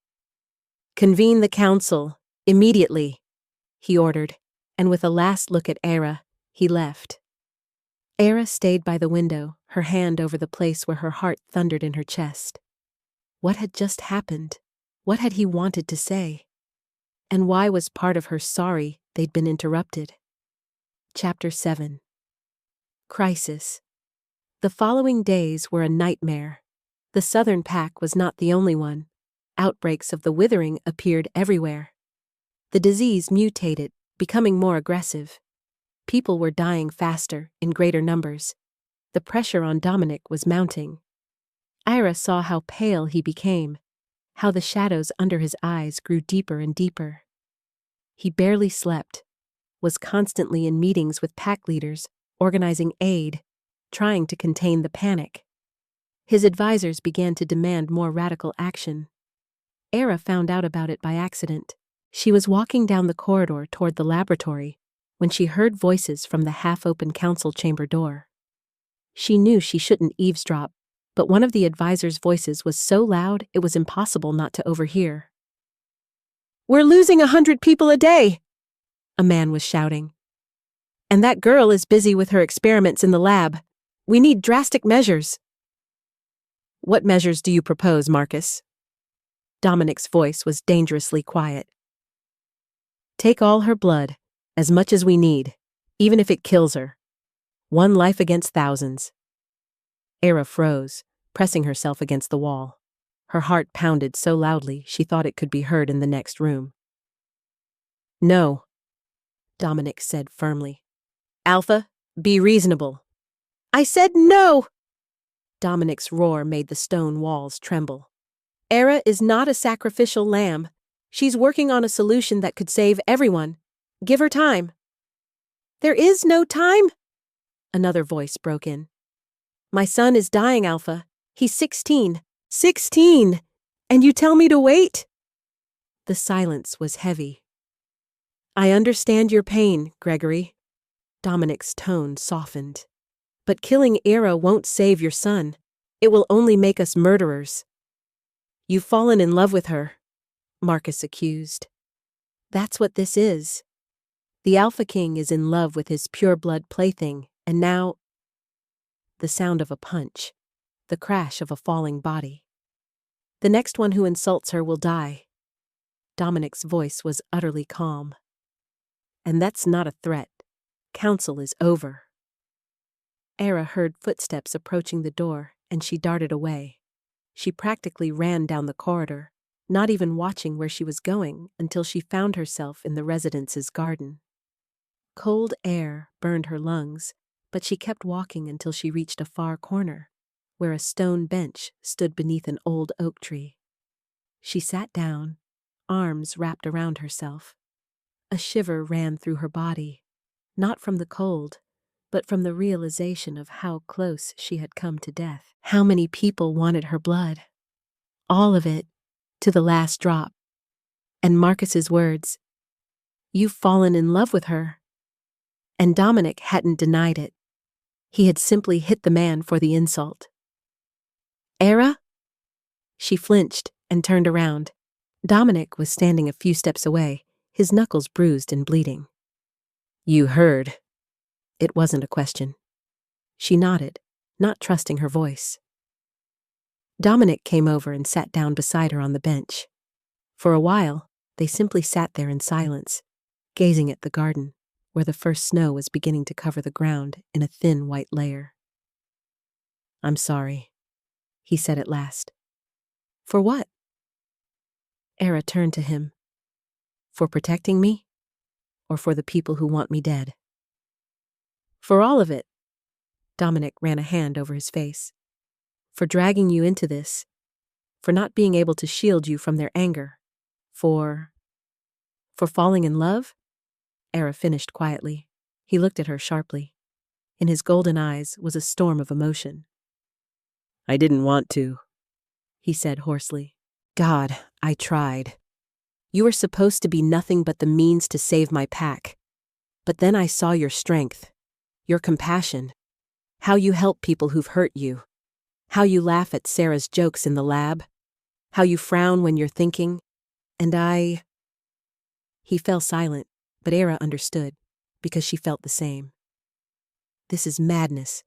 "Convene the council, immediately," he ordered, and with a last look at Era, he left. Era stayed by the window, her hand over the place where her heart thundered in her chest. What had just happened? What had he wanted to say? And why was part of her sorry they'd been interrupted? Chapter 7. Crisis. The following days were a nightmare. The southern pack was not the only one. Outbreaks of the withering appeared everywhere. The disease mutated, becoming more aggressive. People were dying faster, in greater numbers. The pressure on Dominic was mounting. Ira saw how pale he became, how the shadows under his eyes grew deeper and deeper. He barely slept, was constantly in meetings with pack leaders, organizing aid, trying to contain the panic. His advisors began to demand more radical action. Era found out about it by accident. She was walking down the corridor toward the laboratory when she heard voices from the half-open council chamber door. She knew she shouldn't eavesdrop, but one of the advisors' voices was so loud it was impossible not to overhear. "We're losing 100 people a day," a man was shouting. "And that girl is busy with her experiments in the lab. We need drastic measures." "What measures do you propose, Marcus?" Dominic's voice was dangerously quiet. "Take all her blood, as much as we need, even if it kills her. One life against thousands." Era froze, pressing herself against the wall. Her heart pounded so loudly she thought it could be heard in the next room. "No," Dominic said firmly. "Alpha, be reasonable." "I said no!" Dominic's roar made the stone walls tremble. "Era is not a sacrificial lamb. She's working on a solution that could save everyone. Give her time." "There is no time," another voice broke in. "My son is dying, Alpha. He's 16. 16! And you tell me to wait?" The silence was heavy. "I understand your pain, Gregory." Dominic's tone softened. "But killing Era won't save your son. It will only make us murderers." "You've fallen in love with her," Marcus accused. "That's what this is. The Alpha King is in love with his pureblood plaything, and now—" The sound of a punch, the crash of a falling body. "The next one who insults her will die." Dominic's voice was utterly calm. "And that's not a threat. Council is over." Era heard footsteps approaching the door, and she darted away. She practically ran down the corridor, not even watching where she was going until she found herself in the residence's garden. Cold air burned her lungs, but she kept walking until she reached a far corner, where a stone bench stood beneath an old oak tree. She sat down, arms wrapped around herself. A shiver ran through her body, not from the cold, but from the realization of how close she had come to death. How many people wanted her blood? All of it, to the last drop. And Marcus's words, "You've fallen in love with her." And Dominic hadn't denied it. He had simply hit the man for the insult. "Era?" She flinched and turned around. Dominic was standing a few steps away, his knuckles bruised and bleeding. "You heard." It wasn't a question. She nodded, not trusting her voice. Dominic came over and sat down beside her on the bench. For a while, they simply sat there in silence, gazing at the garden, where the first snow was beginning to cover the ground in a thin white layer. "I'm sorry," he said at last. "For what?" Era turned to him. "For protecting me? Or for the people who want me dead?" "For all of it." Dominic ran a hand over his face. "For dragging you into this. For not being able to shield you from their anger. For falling in love?" Era finished quietly. He looked at her sharply. In his golden eyes was a storm of emotion. "I didn't want to," he said hoarsely. "God, I tried. You were supposed to be nothing but the means to save my pack. But then I saw your strength, your compassion. How you help people who've hurt you. How you laugh at Sarah's jokes in the lab. How you frown when you're thinking. And I... He fell silent, but Era understood, because she felt the same. This is madness,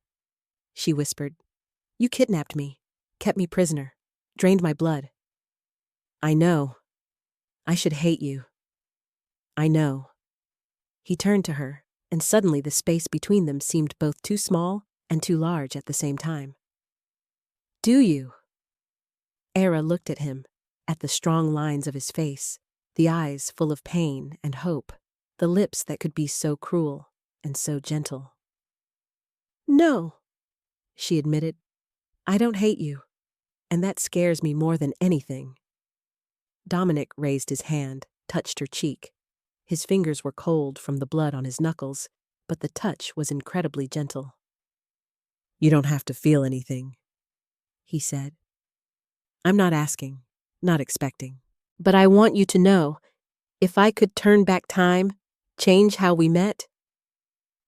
she whispered. You kidnapped me, kept me prisoner, drained my blood. I know. I should hate you. I know. He turned to her, and suddenly the space between them seemed both too small and too large at the same time. Do you? Era looked at him, at the strong lines of his face, the eyes full of pain and hope, the lips that could be so cruel and so gentle. No, she admitted. I don't hate you, and that scares me more than anything. Dominic raised his hand, touched her cheek. His fingers were cold from the blood on his knuckles, but the touch was incredibly gentle. You don't have to feel anything, he said. I'm not asking, not expecting. But I want you to know, if I could turn back time, change how we met.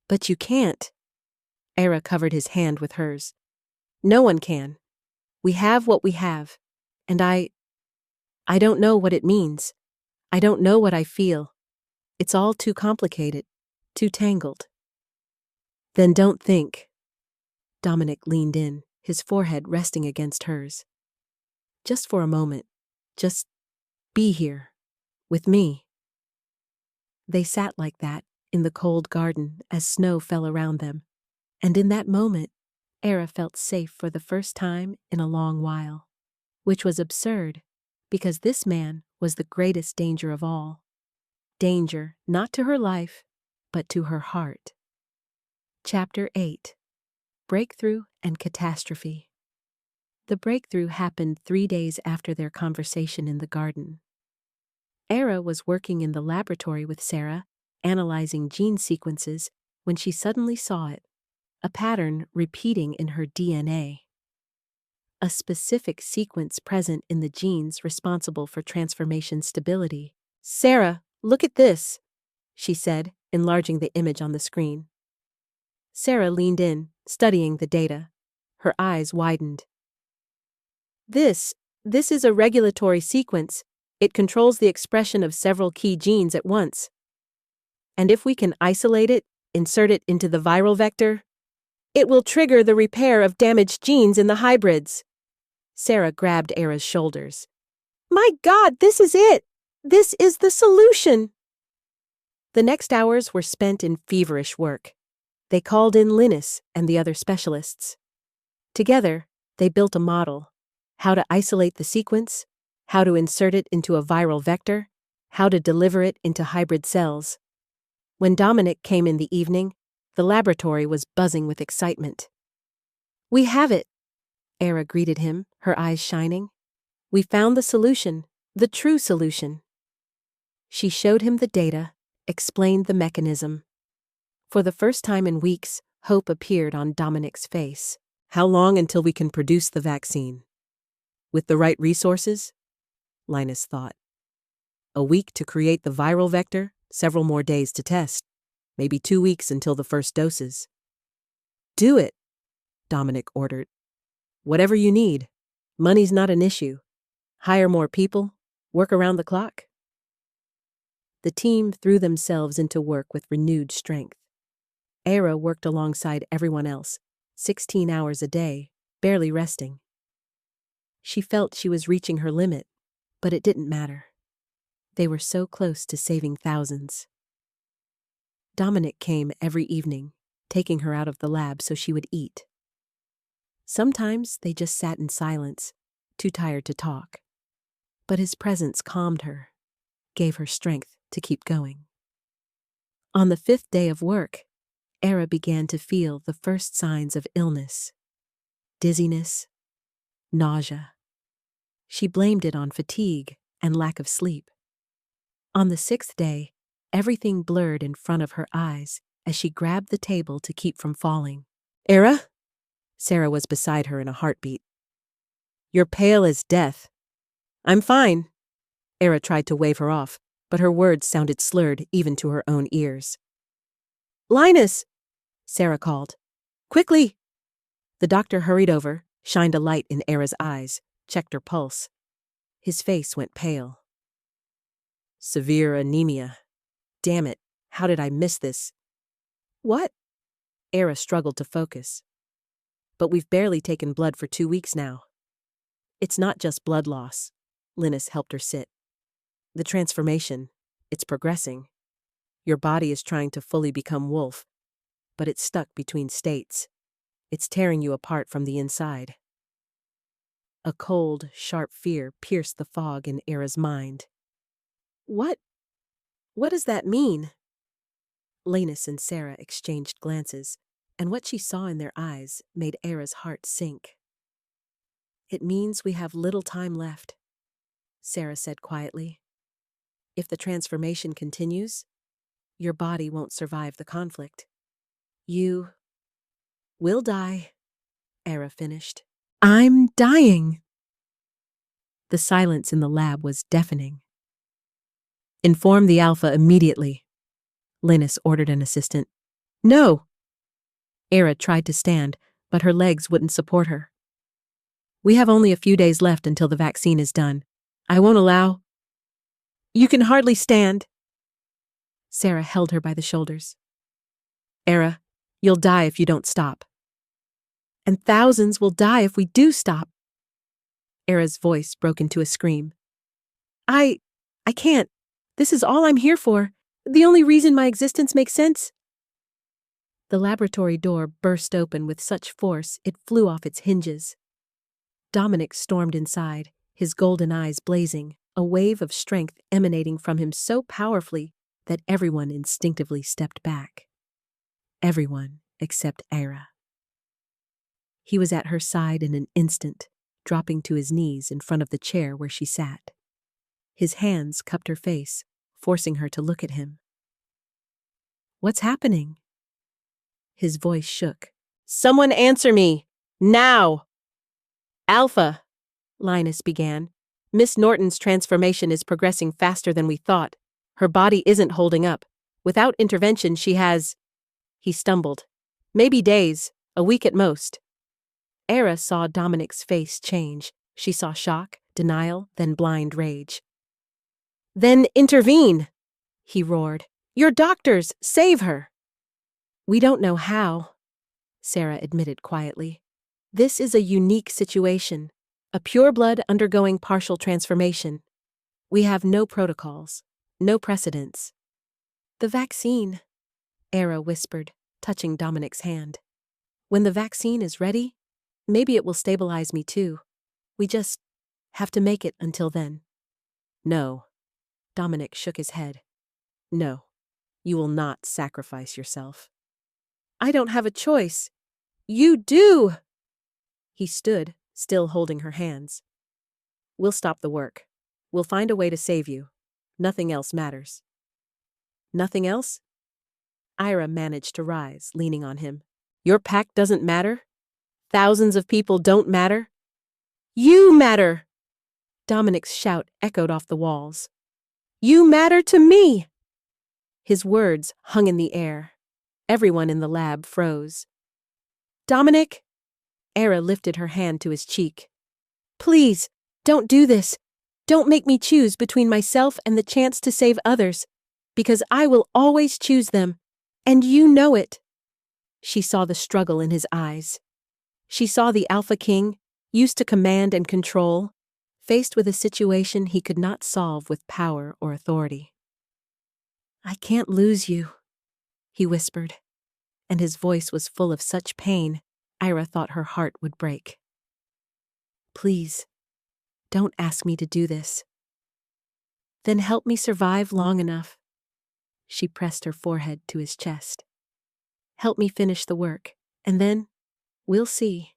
But you can't. Era covered his hand with hers. No one can. We have what we have, and I don't know what it means. I don't know what I feel. It's all too complicated, too tangled. Then don't think. Dominic leaned in, his forehead resting against hers. Just for a moment. Just be here, with me. They sat like that, in the cold garden, as snow fell around them. And in that moment, Era felt safe for the first time in a long while. Which was absurd, because this man was the greatest danger of all. Danger not to her life, but to her heart. Chapter 8. Breakthrough and Catastrophe. The breakthrough happened 3 days after their conversation in the garden. Era was working in the laboratory with Sarah, analyzing gene sequences, when she suddenly saw it, a pattern repeating in her DNA. A specific sequence present in the genes responsible for transformation stability. Sarah, look at this, she said, enlarging the image on the screen. Sarah leaned in, studying the data. Her eyes widened. This is a regulatory sequence. It controls the expression of several key genes at once. And if we can isolate it, insert it into the viral vector, it will trigger the repair of damaged genes in the hybrids. Sarah grabbed Era's shoulders. My God, this is it! This is the solution! The next hours were spent in feverish work. They called in Linus and the other specialists. Together, they built a model. How to isolate the sequence, how to insert it into a viral vector, how to deliver it into hybrid cells. When Dominic came in the evening, the laboratory was buzzing with excitement. We have it, Era greeted him, her eyes shining. We found the solution, the true solution. She showed him the data, explained the mechanism. For the first time in weeks, hope appeared on Dominic's face. How long until we can produce the vaccine? With the right resources? Linus thought. A week to create the viral vector, several more days to test. Maybe 2 weeks until the first doses. Do it, Dominic ordered. Whatever you need. Money's not an issue. Hire more people. Work around the clock. The team threw themselves into work with renewed strength. Era worked alongside everyone else, 16 hours a day, barely resting. She felt she was reaching her limit, but it didn't matter. They were so close to saving thousands. Dominic came every evening, taking her out of the lab so she would eat. Sometimes they just sat in silence, too tired to talk. But his presence calmed her, gave her strength to keep going. On the 5th day of work, Era began to feel the first signs of illness. Dizziness, nausea. She blamed it on fatigue and lack of sleep. On the 6th day, everything blurred in front of her eyes as she grabbed the table to keep from falling. Era? Sarah was beside her in a heartbeat. You're pale as death. I'm fine. Era tried to wave her off, but her words sounded slurred even to her own ears. Linus! Sarah called. Quickly, The doctor hurried over, shined a light in Era's eyes, checked her pulse. His face went pale. Severe anemia. Damn it, how did I miss this? What? Era struggled to focus. But we've barely taken blood for 2 weeks now. It's not just blood loss. Linus helped her sit. The transformation, it's progressing. Your body is trying to fully become wolf, but it's stuck between states. It's tearing you apart from the inside. A cold, sharp fear pierced the fog in Era's mind. What does that mean? Linus and Sarah exchanged glances, and what she saw in their eyes made Era's heart sink. It means we have little time left, Sarah said quietly. If the transformation continues, your body won't survive the conflict. You will die, Era finished. I'm dying. The silence in the lab was deafening. Inform the Alpha immediately, Linus ordered an assistant. No! Era tried to stand, but her legs wouldn't support her. We have only a few days left until the vaccine is done. I won't allow. You can hardly stand. Sarah held her by the shoulders. Era, you'll die if you don't stop. And thousands will die if we do stop. Era's voice broke into a scream. I can't. This is all I'm here for. The only reason my existence makes sense. The laboratory door burst open with such force it flew off its hinges. Dominic stormed inside, his golden eyes blazing, a wave of strength emanating from him so powerfully that everyone instinctively stepped back. Everyone except Era. He was at her side in an instant, dropping to his knees in front of the chair where she sat. His hands cupped her face, forcing her to look at him. What's happening? His voice shook. Someone answer me! Now! Alpha, Linus began. Miss Norton's transformation is progressing faster than we thought. Her body isn't holding up. Without intervention, she has... He stumbled. Maybe days, a week at most. Era saw Dominic's face change. She saw shock, denial, then blind rage. Then intervene, he roared. You're doctors, save her. We don't know how, Sarah admitted quietly. This is a unique situation, a pureblood undergoing partial transformation. We have no protocols, no precedents. The vaccine, Era whispered, touching Dominic's hand. When the vaccine is ready, maybe it will stabilize me too. We just have to make it until then. No. Dominic shook his head. No, you will not sacrifice yourself. I don't have a choice. You do! He stood, still holding her hands. We'll stop the work. We'll find a way to save you. Nothing else matters. Nothing else? Ira managed to rise, leaning on him. Your pack doesn't matter? Thousands of people don't matter? You matter! Dominic's shout echoed off the walls. You matter to me! His words hung in the air. Everyone in the lab froze. Dominic? Era lifted her hand to his cheek. Please, don't do this. Don't make me choose between myself and the chance to save others, because I will always choose them, and you know it. She saw the struggle in his eyes. She saw the Alpha King, used to command and control, faced with a situation he could not solve with power or authority. I can't lose you, he whispered, and his voice was full of such pain, Ira thought her heart would break. Please, don't ask me to do this. Then help me survive long enough. She pressed her forehead to his chest. Help me finish the work, and then we'll see.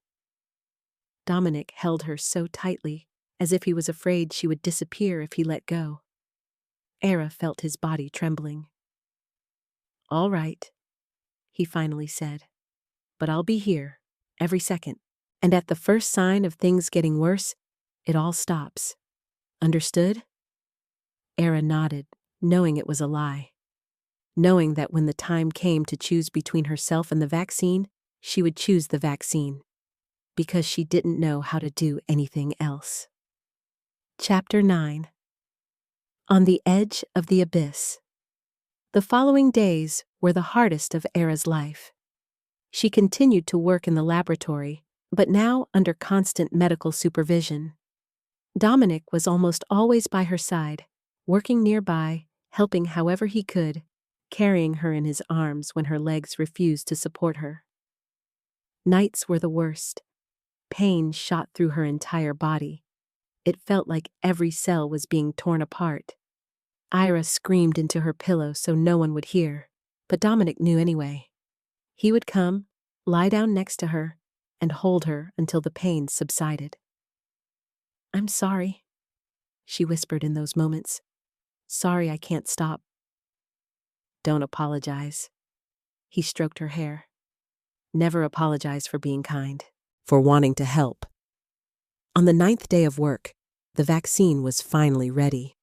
Dominic held her so tightly, as if he was afraid she would disappear if he let go. Era felt his body trembling. All right, he finally said, but I'll be here, every second, and at the first sign of things getting worse, it all stops. Understood? Era nodded, knowing it was a lie. Knowing that when the time came to choose between herself and the vaccine, she would choose the vaccine. because she didn't know how to do anything else. Chapter 9. On the Edge of the Abyss. The following days were the hardest of Era's life. She continued to work in the laboratory, but now under constant medical supervision. Dominic was almost always by her side, working nearby, helping however he could, carrying her in his arms when her legs refused to support her. Nights were the worst. Pain shot through her entire body. It felt like every cell was being torn apart. Ira screamed into her pillow so no one would hear, but Dominic knew anyway. He would come, lie down next to her, and hold her until the pain subsided. "I'm sorry," she whispered in those moments. "Sorry I can't stop." "Don't apologize." He stroked her hair. "Never apologize for being kind, for wanting to help." On the 9th day of work, the vaccine was finally ready.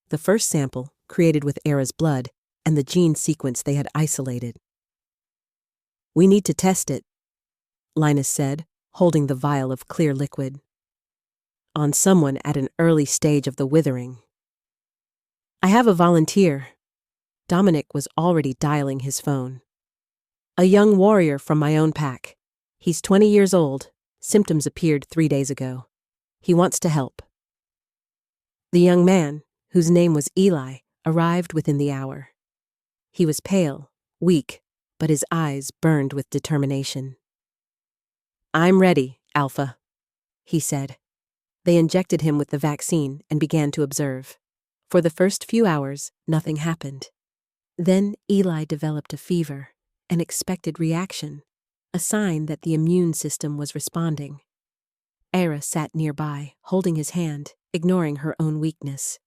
The first sample, created with Era's blood, and the gene sequence they had isolated. "We need to test it," Linus said, holding the vial of clear liquid. "On someone at an early stage of the withering." "I have a volunteer." Dominic was already dialing his phone. "A young warrior from my own pack. He's 20 years old. Symptoms appeared 3 days ago. He wants to help." The young man, whose name was Eli, arrived within the hour. He was pale, weak, but his eyes burned with determination. "I'm ready, Alpha," he said. They injected him with the vaccine and began to observe. For the first few hours, nothing happened. Then Eli developed a fever, an expected reaction, a sign that the immune system was responding. Era sat nearby, holding his hand, ignoring her own weakness.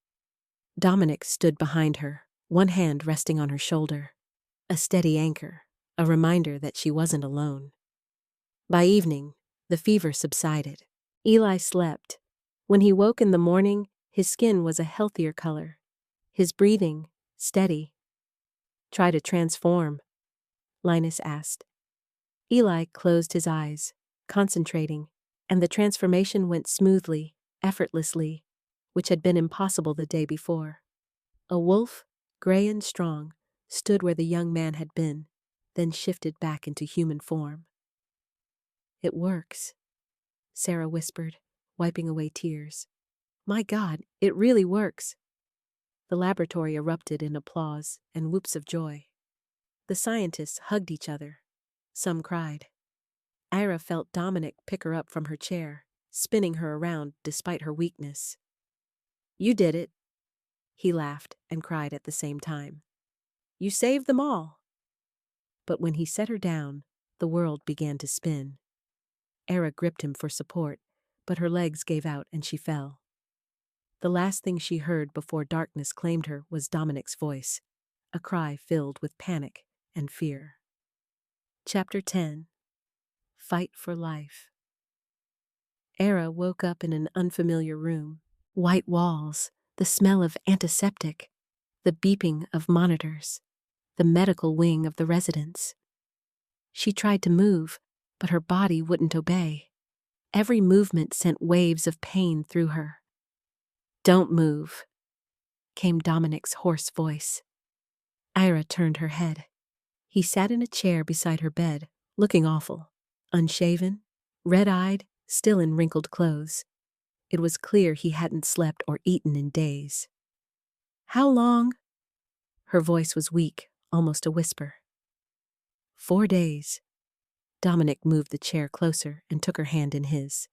Dominic stood behind her, one hand resting on her shoulder. A steady anchor, a reminder that she wasn't alone. By evening, the fever subsided. Eli slept. When he woke in the morning, his skin was a healthier color. His breathing, steady. "Try to transform?" Linus asked. Eli closed his eyes, concentrating, and the transformation went smoothly, effortlessly, which had been impossible the day before. A wolf, gray and strong, stood where the young man had been, then shifted back into human form. "It works," Sarah whispered, wiping away tears. "My God, it really works." The laboratory erupted in applause and whoops of joy. The scientists hugged each other. Some cried. Ira felt Dominic pick her up from her chair, spinning her around despite her weakness. "You did it." He laughed and cried at the same time. "You saved them all." But when he set her down, the world began to spin. Era gripped him for support, but her legs gave out and she fell. The last thing she heard before darkness claimed her was Dominic's voice, a cry filled with panic and fear. Chapter 10. Fight for Life. Era woke up in an unfamiliar room. White walls, the smell of antiseptic, the beeping of monitors, the medical wing of the residence. She tried to move, but her body wouldn't obey. Every movement sent waves of pain through her. "Don't move," came Dominic's hoarse voice. Ira turned her head. He sat in a chair beside her bed, looking awful, unshaven, red-eyed, still in wrinkled clothes. It was clear he hadn't slept or eaten in days. "How long?" Her voice was weak, almost a whisper. 4 days. Dominic moved the chair closer and took her hand in his.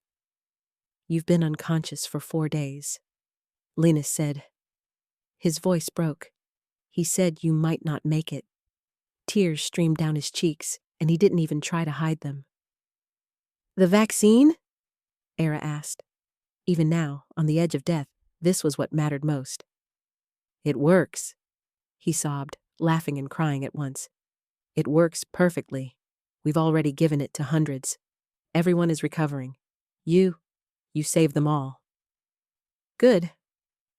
"You've been unconscious for 4 days," Linus said. His voice broke. He said you might not make it. Tears streamed down his cheeks, and he didn't even try to hide them. "The vaccine?" Era asked. Even now, on the edge of death, this was what mattered most. "It works," he sobbed, laughing and crying at once. "It works perfectly. We've already given it to hundreds. Everyone is recovering. You saved them all." "Good."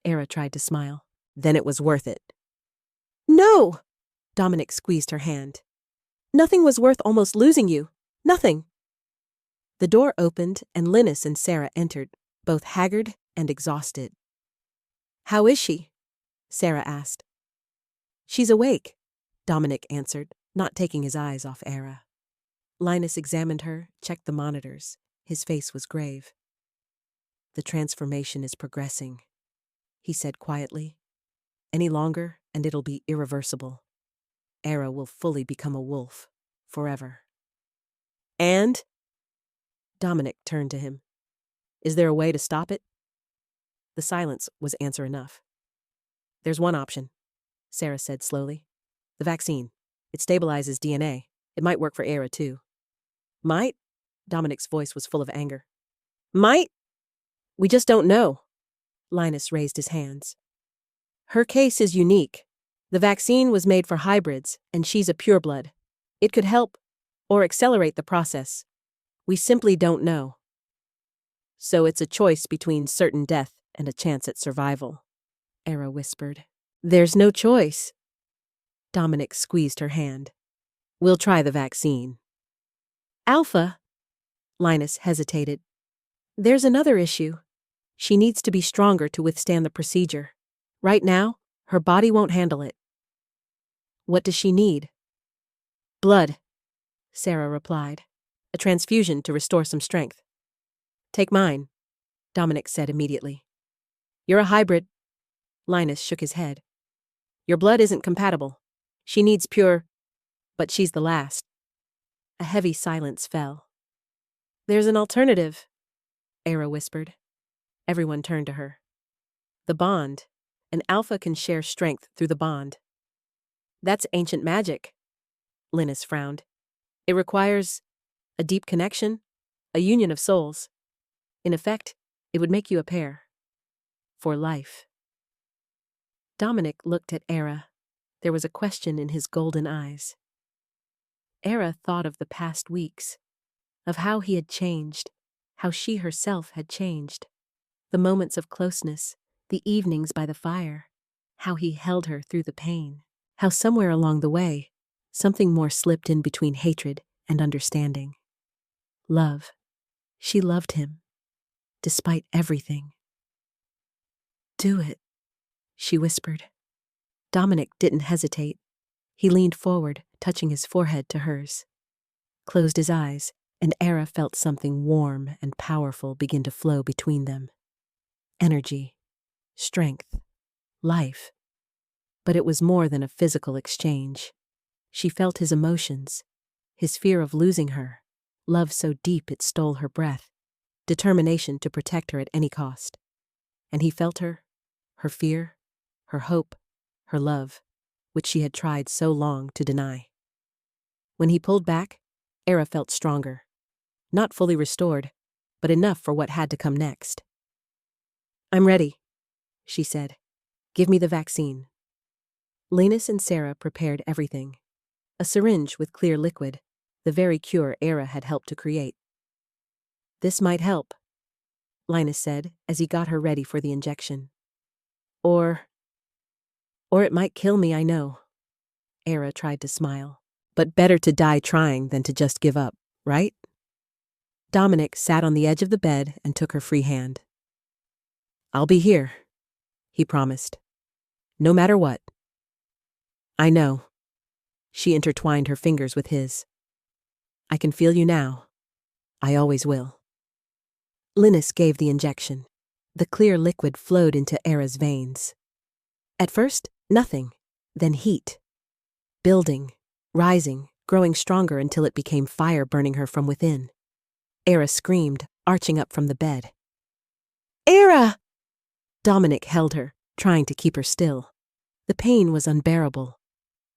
Era tried to smile. "Then it was worth it." "No!" Dominic squeezed her hand. "Nothing was worth almost losing you. Nothing." The door opened and Linus and Sarah entered, both haggard and exhausted. "How is she?" Sarah asked. "She's awake," Dominic answered, not taking his eyes off Era. Linus examined her, checked the monitors. His face was grave. "The transformation is progressing," he said quietly. "Any longer, and it'll be irreversible. Era will fully become a wolf, forever." "And?" Dominic turned to him. "Is there a way to stop it?" The silence was answer enough. "There's one option," Sarah said slowly. "The vaccine. It stabilizes DNA. It might work for Era too." "Might?" Dominic's voice was full of anger. "Might? We just don't know." Linus raised his hands. "Her case is unique. The vaccine was made for hybrids, and she's a pureblood. It could help or accelerate the process. We simply don't know. So it's a choice between certain death and a chance at survival," Era whispered. "There's no choice." Dominic squeezed her hand. "We'll try the vaccine." "Alpha," Linus hesitated. "There's another issue. She needs to be stronger to withstand the procedure. Right now, her body won't handle it." "What does she need?" "Blood," Sarah replied. "A transfusion to restore some strength." "Take mine," Dominic said immediately. "You're a hybrid." Linus shook his head. "Your blood isn't compatible. She needs pure, but she's the last." A heavy silence fell. "There's an alternative," Era whispered. Everyone turned to her. "The bond. An alpha can share strength through the bond." "That's ancient magic," Linus frowned. "It requires a deep connection, a union of souls. In effect, it would make you a pair. For life." Dominic looked at Era. There was a question in his golden eyes. Era thought of the past weeks, of how he had changed, how she herself had changed. The moments of closeness, the evenings by the fire, how he held her through the pain, how somewhere along the way, something more slipped in between hatred and understanding. Love. She loved him, despite everything. "Do it," she whispered. Dominic didn't hesitate. He leaned forward, touching his forehead to hers. Closed his eyes, and Era felt something warm and powerful begin to flow between them. Energy, strength, life. But it was more than a physical exchange. She felt his emotions, his fear of losing her, love so deep it stole her breath, determination to protect her at any cost. And he felt her fear, her hope, her love, which she had tried so long to deny. When he pulled back, Era felt stronger. Not fully restored, but enough for what had to come next. "I'm ready," she said. "Give me the vaccine." Linus and Sarah prepared everything. A syringe with clear liquid, the very cure Era had helped to create. "This might help," Linus said as he got her ready for the injection. Or it might kill me, I know." Era tried to smile. "But better to die trying than to just give up, right?" Dominic sat on the edge of the bed and took her free hand. "I'll be here," he promised. "No matter what." "I know." She intertwined her fingers with his. "I can feel you now. I always will." Linus gave the injection. The clear liquid flowed into Era's veins. At first, nothing, then heat. Building, rising, growing stronger until it became fire burning her from within. Era screamed, arching up from the bed. "Era!" Dominic held her, trying to keep her still. The pain was unbearable.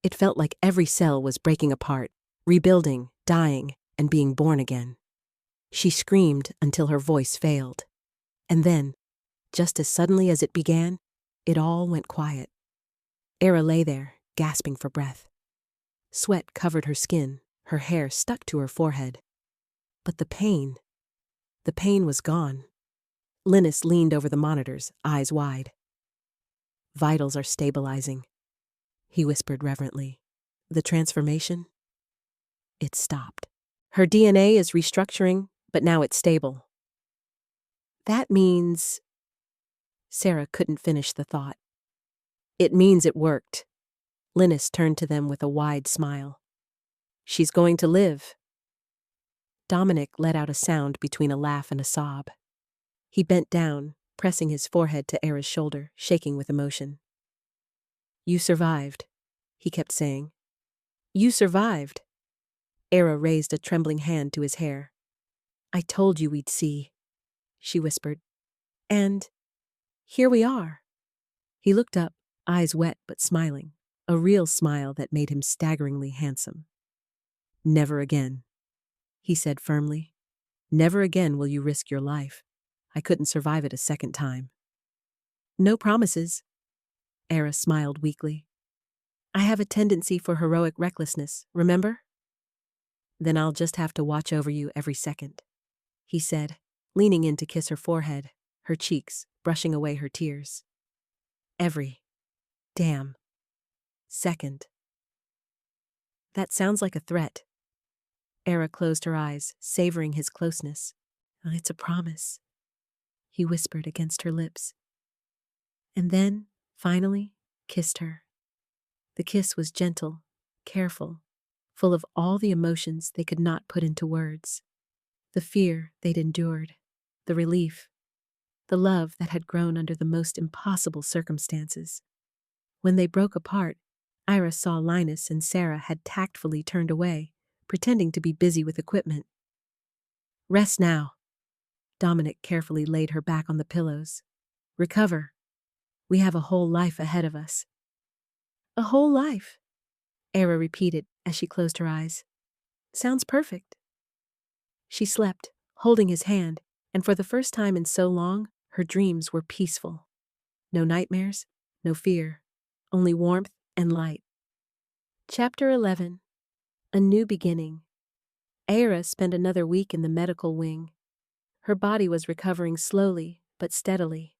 It felt like every cell was breaking apart, rebuilding, dying, and being born again. She screamed until her voice failed. And then, just as suddenly as it began, it all went quiet. Era lay there, gasping for breath. Sweat covered her skin, her hair stuck to her forehead. But the pain was gone. Linus leaned over the monitors, eyes wide. "Vitals are stabilizing," he whispered reverently. "The transformation? It stopped. Her DNA is restructuring, but now it's stable. That means... Sarah couldn't finish the thought. It means it worked. Linus turned to them with a wide smile. She's going to live. Dominic let out a sound between a laugh and a sob. He bent down, pressing his forehead to Era's shoulder, shaking with emotion. You survived, he kept saying. You survived. Era raised a trembling hand to his hair. I told you we'd see, she whispered. And here we are. He looked up, eyes wet but smiling, a real smile that made him staggeringly handsome. Never again, he said firmly. Never again will you risk your life. I couldn't survive it a second time. No promises. Era smiled weakly. I have a tendency for heroic recklessness, remember? Then I'll just have to watch over you every second, he said, leaning in to kiss her forehead, her cheeks, brushing away her tears. Every damn second. That sounds like a threat. Era closed her eyes, savoring his closeness. It's a promise, he whispered against her lips. And then, finally, kissed her. The kiss was gentle, careful, full of all the emotions they could not put into words. The fear they'd endured, the relief, the love that had grown under the most impossible circumstances. When they broke apart, Ira saw Linus and Sarah had tactfully turned away, pretending to be busy with equipment. Rest now. Dominic carefully laid her back on the pillows. Recover. We have a whole life ahead of us. A whole life, Era repeated as she closed her eyes. Sounds perfect. She slept, holding his hand, and for the first time in so long, her dreams were peaceful. No nightmares, no fear, only warmth and light. Chapter 11. A New Beginning. Era spent another week in the medical wing. Her body was recovering slowly but steadily.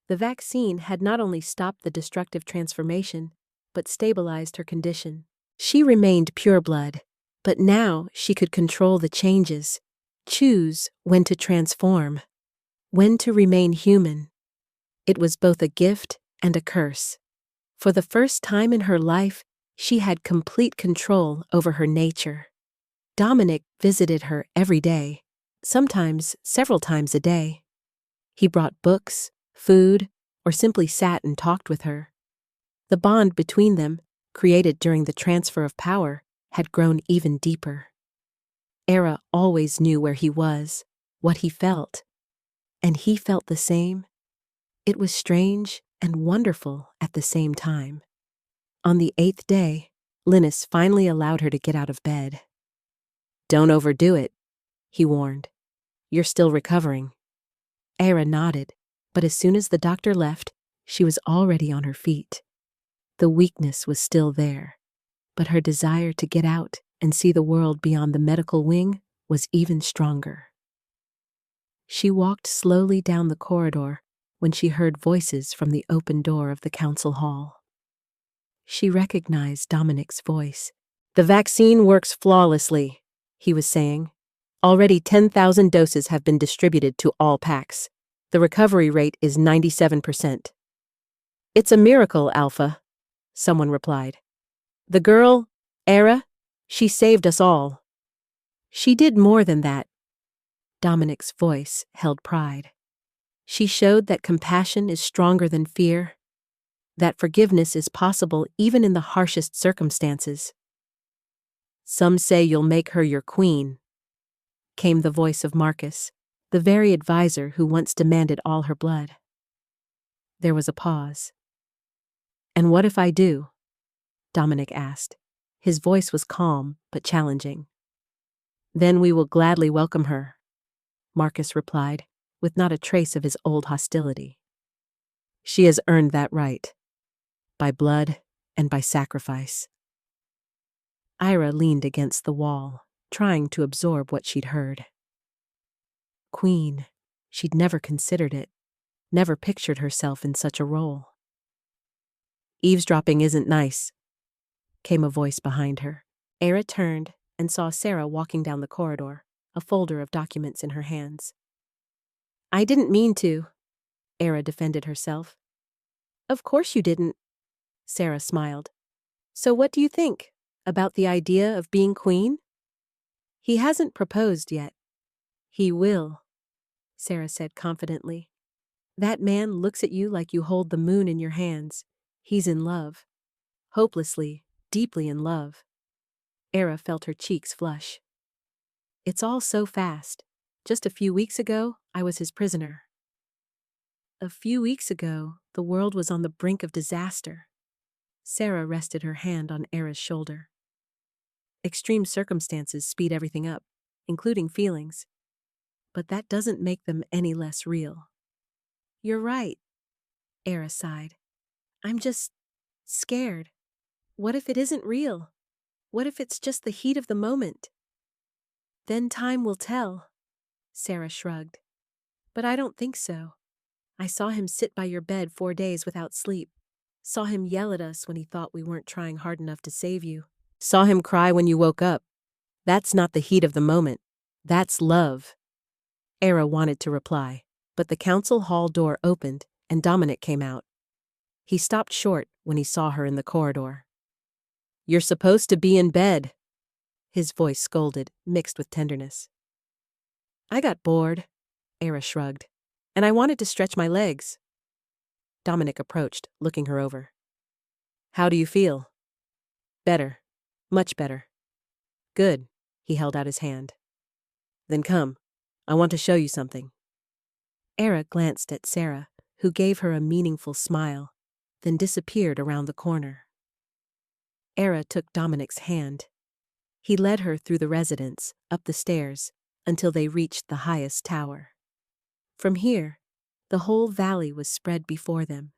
The vaccine had not only stopped the destructive transformation, but stabilized her condition. She remained pureblood, but now she could control the changes, choose when to transform, when to remain human. It was both a gift and a curse. For the first time in her life, she had complete control over her nature. Dominic visited her every day, sometimes several times a day. He brought books, food, or simply sat and talked with her. The bond between them, created during the transfer of power, had grown even deeper. Era always knew where he was, what he felt, and he felt the same. It was strange and wonderful at the same time. On the 8th day, Linus finally allowed her to get out of bed. Don't overdo it, he warned. You're still recovering. Era nodded, but as soon as the doctor left, she was already on her feet. The weakness was still there, but her desire to get out and see the world beyond the medical wing was even stronger. She walked slowly down the corridor when she heard voices from the open door of the council hall. She recognized Dominic's voice. The vaccine works flawlessly, he was saying. Already 10,000 doses have been distributed to all packs. The recovery rate is 97%. It's a miracle, Alpha, someone replied. The girl, Era, she saved us all. She did more than that. Dominic's voice held pride. She showed that compassion is stronger than fear, that forgiveness is possible even in the harshest circumstances. Some say you'll make her your queen, came the voice of Marcus, the very advisor who once demanded all her blood. There was a pause. And what if I do? Dominic asked. His voice was calm but challenging. Then we will gladly welcome her, Marcus replied, with not a trace of his old hostility. She has earned that right, by blood and by sacrifice. Ira leaned against the wall, trying to absorb what she'd heard. Queen, she'd never considered it, never pictured herself in such a role. Eavesdropping isn't nice, came a voice behind her. Era turned and saw Sarah walking down the corridor, a folder of documents in her hands. I didn't mean to, Era defended herself. Of course you didn't, Sarah smiled. So what do you think about the idea of being queen? He hasn't proposed yet. He will, Sarah said confidently. That man looks at you like you hold the moon in your hands. He's in love. Hopelessly, deeply in love. Era felt her cheeks flush. It's all so fast. Just a few weeks ago, I was his prisoner. A few weeks ago, the world was on the brink of disaster. Sarah rested her hand on Era's shoulder. Extreme circumstances speed everything up, including feelings. But that doesn't make them any less real. You're right, Era sighed. I'm just scared. What if it isn't real? What if it's just the heat of the moment? Then time will tell, Sarah shrugged. But I don't think so. I saw him sit by your bed 4 days without sleep. Saw him yell at us when he thought we weren't trying hard enough to save you. Saw him cry when you woke up. That's not the heat of the moment. That's love. Era wanted to reply, but the council hall door opened and Dominic came out. He stopped short when he saw her in the corridor. You're supposed to be in bed, his voice scolded, mixed with tenderness. I got bored, Era shrugged, and I wanted to stretch my legs. Dominic approached, looking her over. How do you feel? Better. Much better. Good. He held out his hand. Then come. I want to show you something. Era glanced at Sarah, who gave her a meaningful smile, then disappeared around the corner. Era took Dominic's hand. He led her through the residence, up the stairs, until they reached the highest tower. From here, the whole valley was spread before them.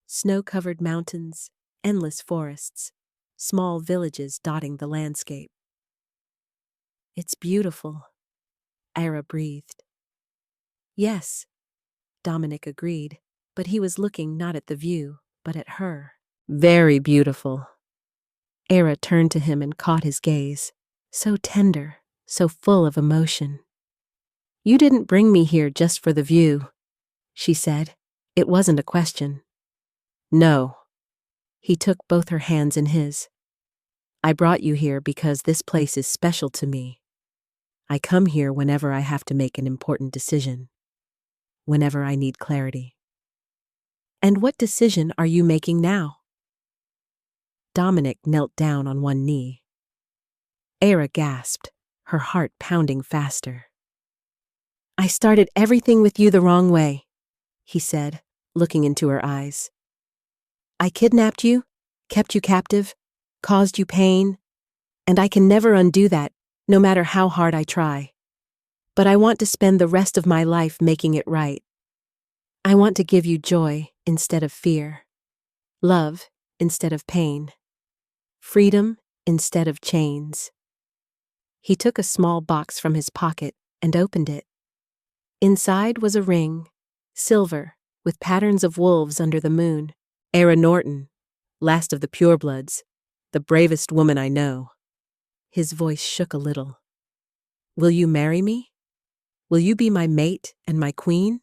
Snow-covered mountains, endless forests, small villages dotting the landscape. It's beautiful, Era breathed. Yes, Dominic agreed, but he was looking not at the view, but at her. Very beautiful. Era turned to him and caught his gaze, so tender, so full of emotion. You didn't bring me here just for the view, she said. It wasn't a question. No. He took both her hands in his. I brought you here because this place is special to me. I come here whenever I have to make an important decision. Whenever I need clarity. And what decision are you making now? Dominic knelt down on one knee. Era gasped, her heart pounding faster. I started everything with you the wrong way, he said, looking into her eyes. I kidnapped you, kept you captive, caused you pain, and I can never undo that, no matter how hard I try. But I want to spend the rest of my life making it right. I want to give you joy instead of fear, love instead of pain, freedom instead of chains. He took a small box from his pocket and opened it. Inside was a ring, silver, with patterns of wolves under the moon. Era Norton, last of the purebloods, the bravest woman I know. His voice shook a little. Will you marry me? Will you be my mate and my queen?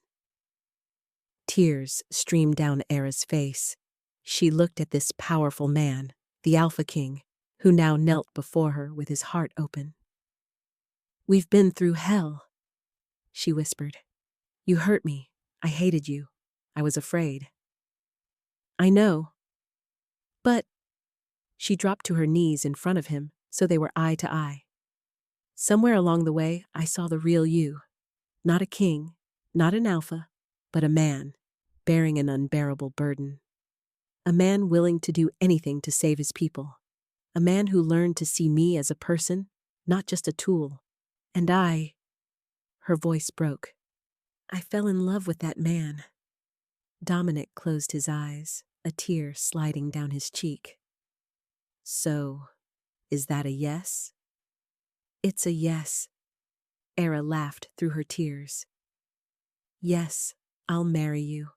Tears streamed down Era's face. She looked at this powerful man, the Alpha King, who now knelt before her with his heart open. We've been through hell, she whispered. You hurt me. I hated you. I was afraid. I know. But she dropped to her knees in front of him, so they were eye to eye. Somewhere along the way, I saw the real you. Not a king, not an alpha, but a man, bearing an unbearable burden. A man willing to do anything to save his people. A man who learned to see me as a person, not just a tool. And her voice broke. I fell in love with that man. Dominic closed his eyes, a tear sliding down his cheek. So, is that a yes? It's a yes. Era laughed through her tears. Yes, I'll marry you.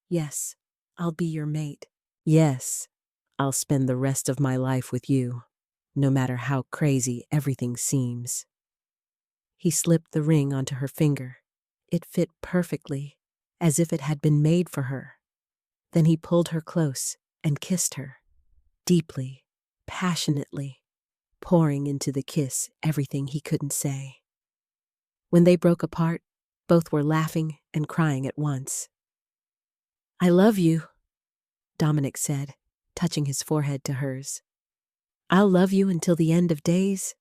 Yes, I'll be your mate. Yes, I'll spend the rest of my life with you, no matter how crazy everything seems. He slipped the ring onto her finger. It fit perfectly, as if it had been made for her. Then he pulled her close and kissed her, deeply, passionately, pouring into the kiss everything he couldn't say. When they broke apart, both were laughing and crying at once. "I love you," Dominic said, touching his forehead to hers. "I'll love you until the end of days."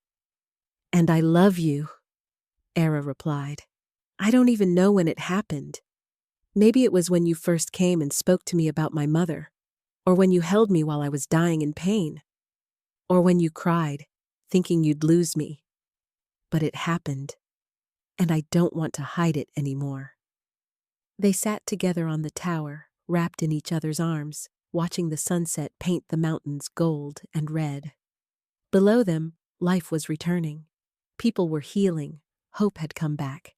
"And I love you," Era replied. "I don't even know when it happened. Maybe it was when you first came and spoke to me about my mother, or when you held me while I was dying in pain, or when you cried, thinking you'd lose me. But it happened, and I don't want to hide it anymore." They sat together on the tower, wrapped in each other's arms, watching the sunset paint the mountains gold and red. Below them, life was returning. People were healing, hope had come back.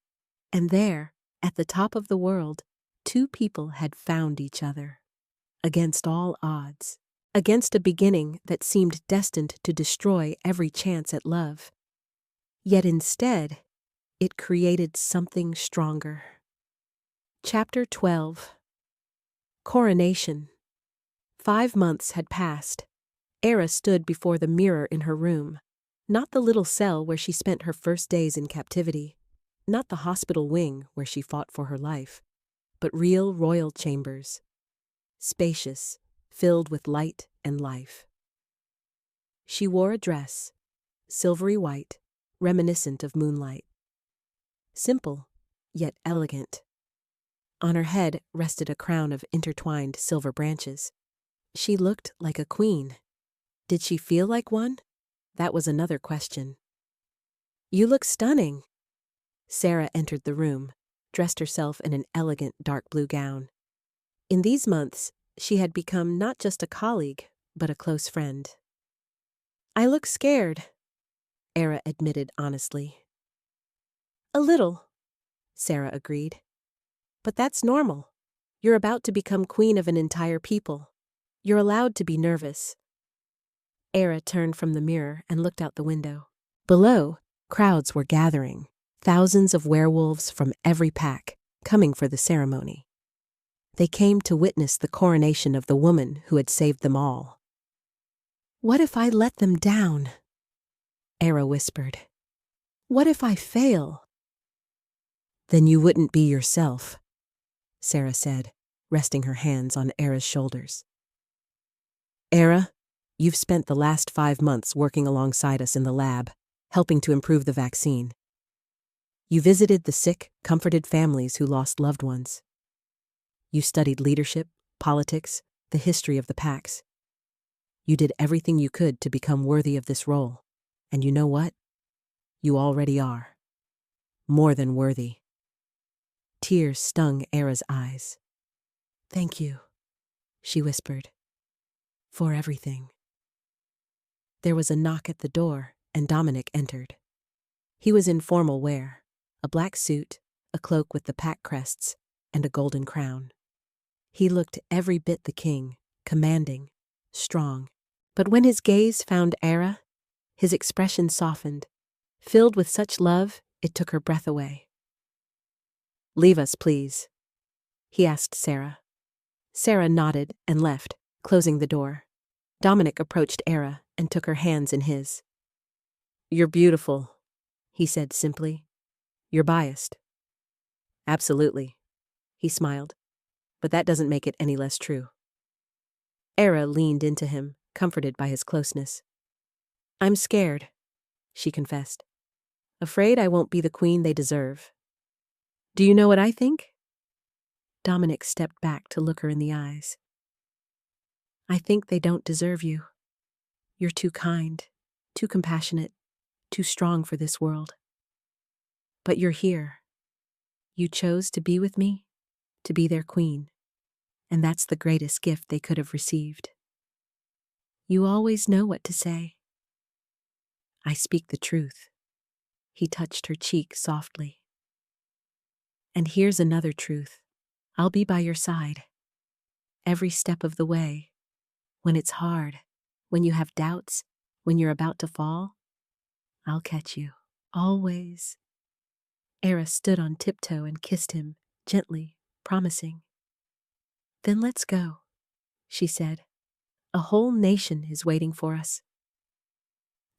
And there, at the top of the world, two people had found each other. Against all odds. Against a beginning that seemed destined to destroy every chance at love. Yet instead, it created something stronger. Chapter 12. Coronation. 5 months had passed. Era stood before the mirror in her room. Not the little cell where she spent her first days in captivity. Not the hospital wing where she fought for her life. But real royal chambers. Spacious, filled with light and life. She wore a dress, silvery white, reminiscent of moonlight. Simple, yet elegant. On her head rested a crown of intertwined silver branches. She looked like a queen. Did she feel like one? That was another question. "You look stunning." Sarah entered the room, dressed herself in an elegant dark blue gown. In these months, she had become not just a colleague, but a close friend. "I look scared," Era admitted honestly. "A little," Sarah agreed. "But that's normal. You're about to become queen of an entire people. You're allowed to be nervous." Era turned from the mirror and looked out the window. Below, crowds were gathering, thousands of werewolves from every pack, coming for the ceremony. They came to witness the coronation of the woman who had saved them all. "What if I let them down?" Era whispered. "What if I fail?" "Then you wouldn't be yourself," Sarah said, resting her hands on Era's shoulders. "Era, you've spent the last 5 months working alongside us in the lab, helping to improve the vaccine. You visited the sick, comforted families who lost loved ones. You studied leadership, politics, the history of the packs. You did everything you could to become worthy of this role. And you know what? You already are. More than worthy." Tears stung Era's eyes. "Thank you," she whispered. "For everything." There was a knock at the door, and Dominic entered. He was in formal wear, a black suit, a cloak with the pack crests, and a golden crown. He looked every bit the king, commanding, strong. But when his gaze found Era, his expression softened, filled with such love it took her breath away. "Leave us, please," he asked Sarah. Sarah nodded and left, closing the door. Dominic approached Era and took her hands in his. "You're beautiful," he said simply. "You're biased." "Absolutely," he smiled. "But that doesn't make it any less true." Era leaned into him, comforted by his closeness. "I'm scared," she confessed. "Afraid I won't be the queen they deserve." "Do you know what I think?" Dominic stepped back to look her in the eyes. "I think they don't deserve you. You're too kind, too compassionate, too strong for this world. But you're here. You chose to be with me, to be their queen, and that's the greatest gift they could have received. You always know what to say." "I speak the truth." He touched her cheek softly. "And here's another truth. I'll be by your side. Every step of the way. When it's hard, when you have doubts, when you're about to fall, I'll catch you. Always." Era stood on tiptoe and kissed him, gently, promising. "Then let's go," she said. "A whole nation is waiting for us."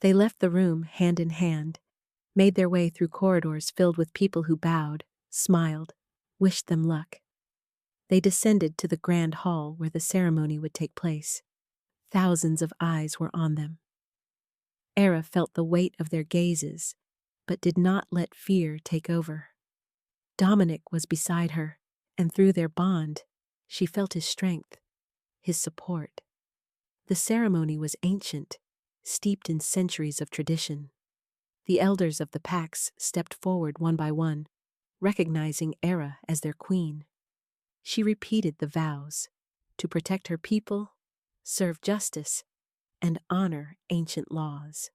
They left the room hand in hand, made their way through corridors filled with people who bowed, smiled, wished them luck. They descended to the grand hall where the ceremony would take place. Thousands of eyes were on them. Era felt the weight of their gazes, but did not let fear take over. Dominic was beside her, and through their bond, she felt his strength, his support. The ceremony was ancient, steeped in centuries of tradition. The elders of the packs stepped forward one by one, recognizing Era as their queen. She repeated the vows to protect her people, serve justice, and honor ancient laws.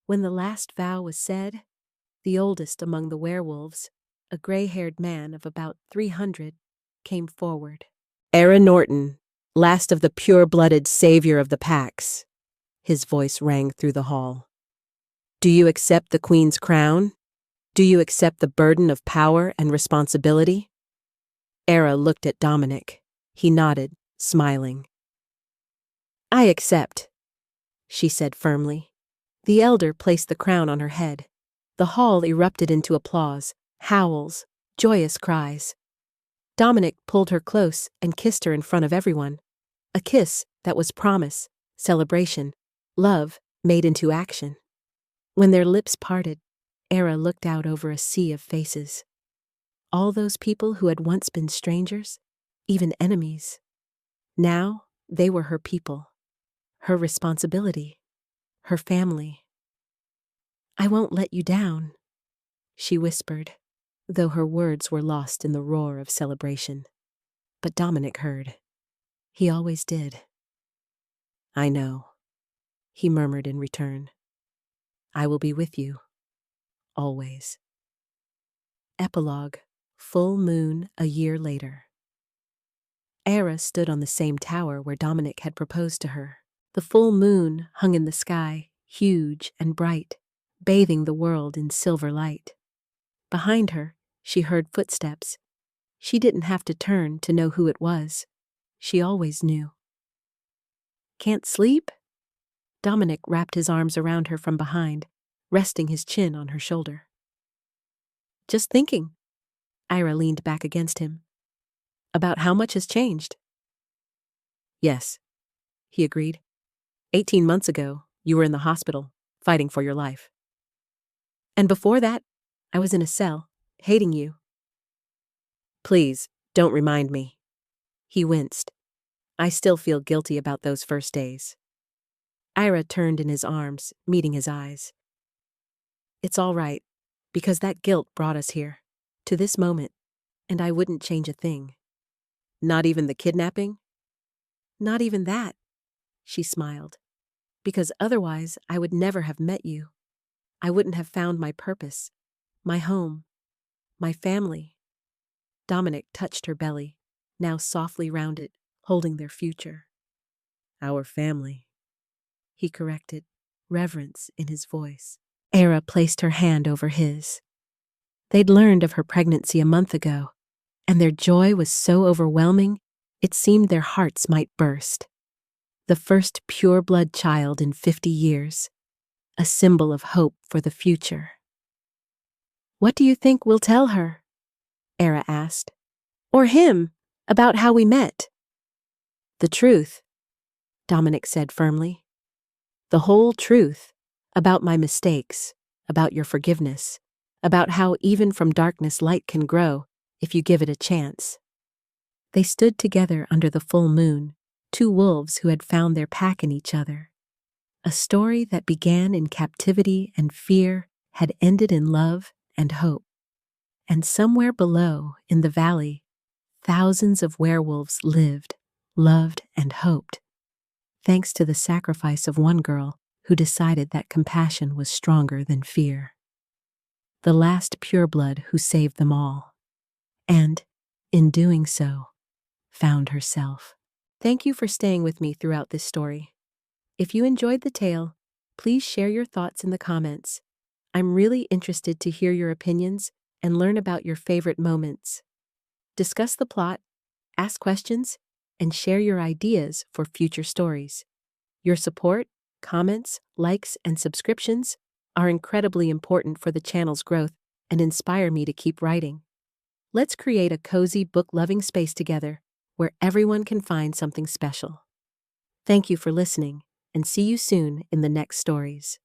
When the last vow was said, the oldest among the werewolves, a gray-haired man of about 300, came forward. "Era Norton, last of the pure-blooded savior of the packs," his voice rang through the hall. "Do you accept the Queen's crown? Do you accept the burden of power and responsibility?" Era looked at Dominic. He nodded, smiling. "I accept," she said firmly. The elder placed the crown on her head. The hall erupted into applause, howls, joyous cries. Dominic pulled her close and kissed her in front of everyone. A kiss that was promise, celebration, love made into action. When their lips parted, Era looked out over a sea of faces. All those people who had once been strangers, even enemies. Now they were her people, her responsibility, her family. "I won't let you down," she whispered, though her words were lost in the roar of celebration. But Dominic heard. He always did. "I know," he murmured in return. "I will be with you, always." Epilogue. Full moon a year later. Era stood on the same tower where Dominic had proposed to her. The full moon hung in the sky, huge and bright, bathing the world in silver light. Behind her, she heard footsteps. She didn't have to turn to know who it was. She always knew. "Can't sleep?" Dominic wrapped his arms around her from behind, resting his chin on her shoulder. "Just thinking." Ira leaned back against him. "About how much has changed." "Yes," he agreed. 18 months ago, you were in the hospital, fighting for your life. And before that, I was in a cell, hating you." "Please, don't remind me." He winced. "I still feel guilty about those first days." Ira turned in his arms, meeting his eyes. "It's all right, because that guilt brought us here, to this moment, and I wouldn't change a thing." "Not even the kidnapping?" "Not even that," she smiled. "Because otherwise I would never have met you. I wouldn't have found my purpose, my home, my family." Dominic touched her belly, now softly rounded, holding their future. "Our family," he corrected, reverence in his voice. Era placed her hand over his. They'd learned of her pregnancy a month ago, and their joy was so overwhelming, it seemed their hearts might burst. The first pure-blood child in 50 years, a symbol of hope for the future. "What do you think we'll tell her?" Era asked. "Or him, about how we met?" "The truth," Dominic said firmly. "The whole truth, about my mistakes, about your forgiveness, about how even from darkness light can grow if you give it a chance." They stood together under the full moon, two wolves who had found their pack in each other. A story that began in captivity and fear had ended in love and hope. And somewhere below, in the valley, thousands of werewolves lived, loved, and hoped, thanks to the sacrifice of one girl who decided that compassion was stronger than fear. The last pureblood who saved them all. And, in doing so, found herself. Thank you for staying with me throughout this story. If you enjoyed the tale, please share your thoughts in the comments. I'm really interested to hear your opinions and learn about your favorite moments. Discuss the plot, ask questions, and share your ideas for future stories. Your support, comments, likes, and subscriptions are incredibly important for the channel's growth and inspire me to keep writing. Let's create a cozy book-loving space together where everyone can find something special. Thank you for listening, and see you soon in the next stories.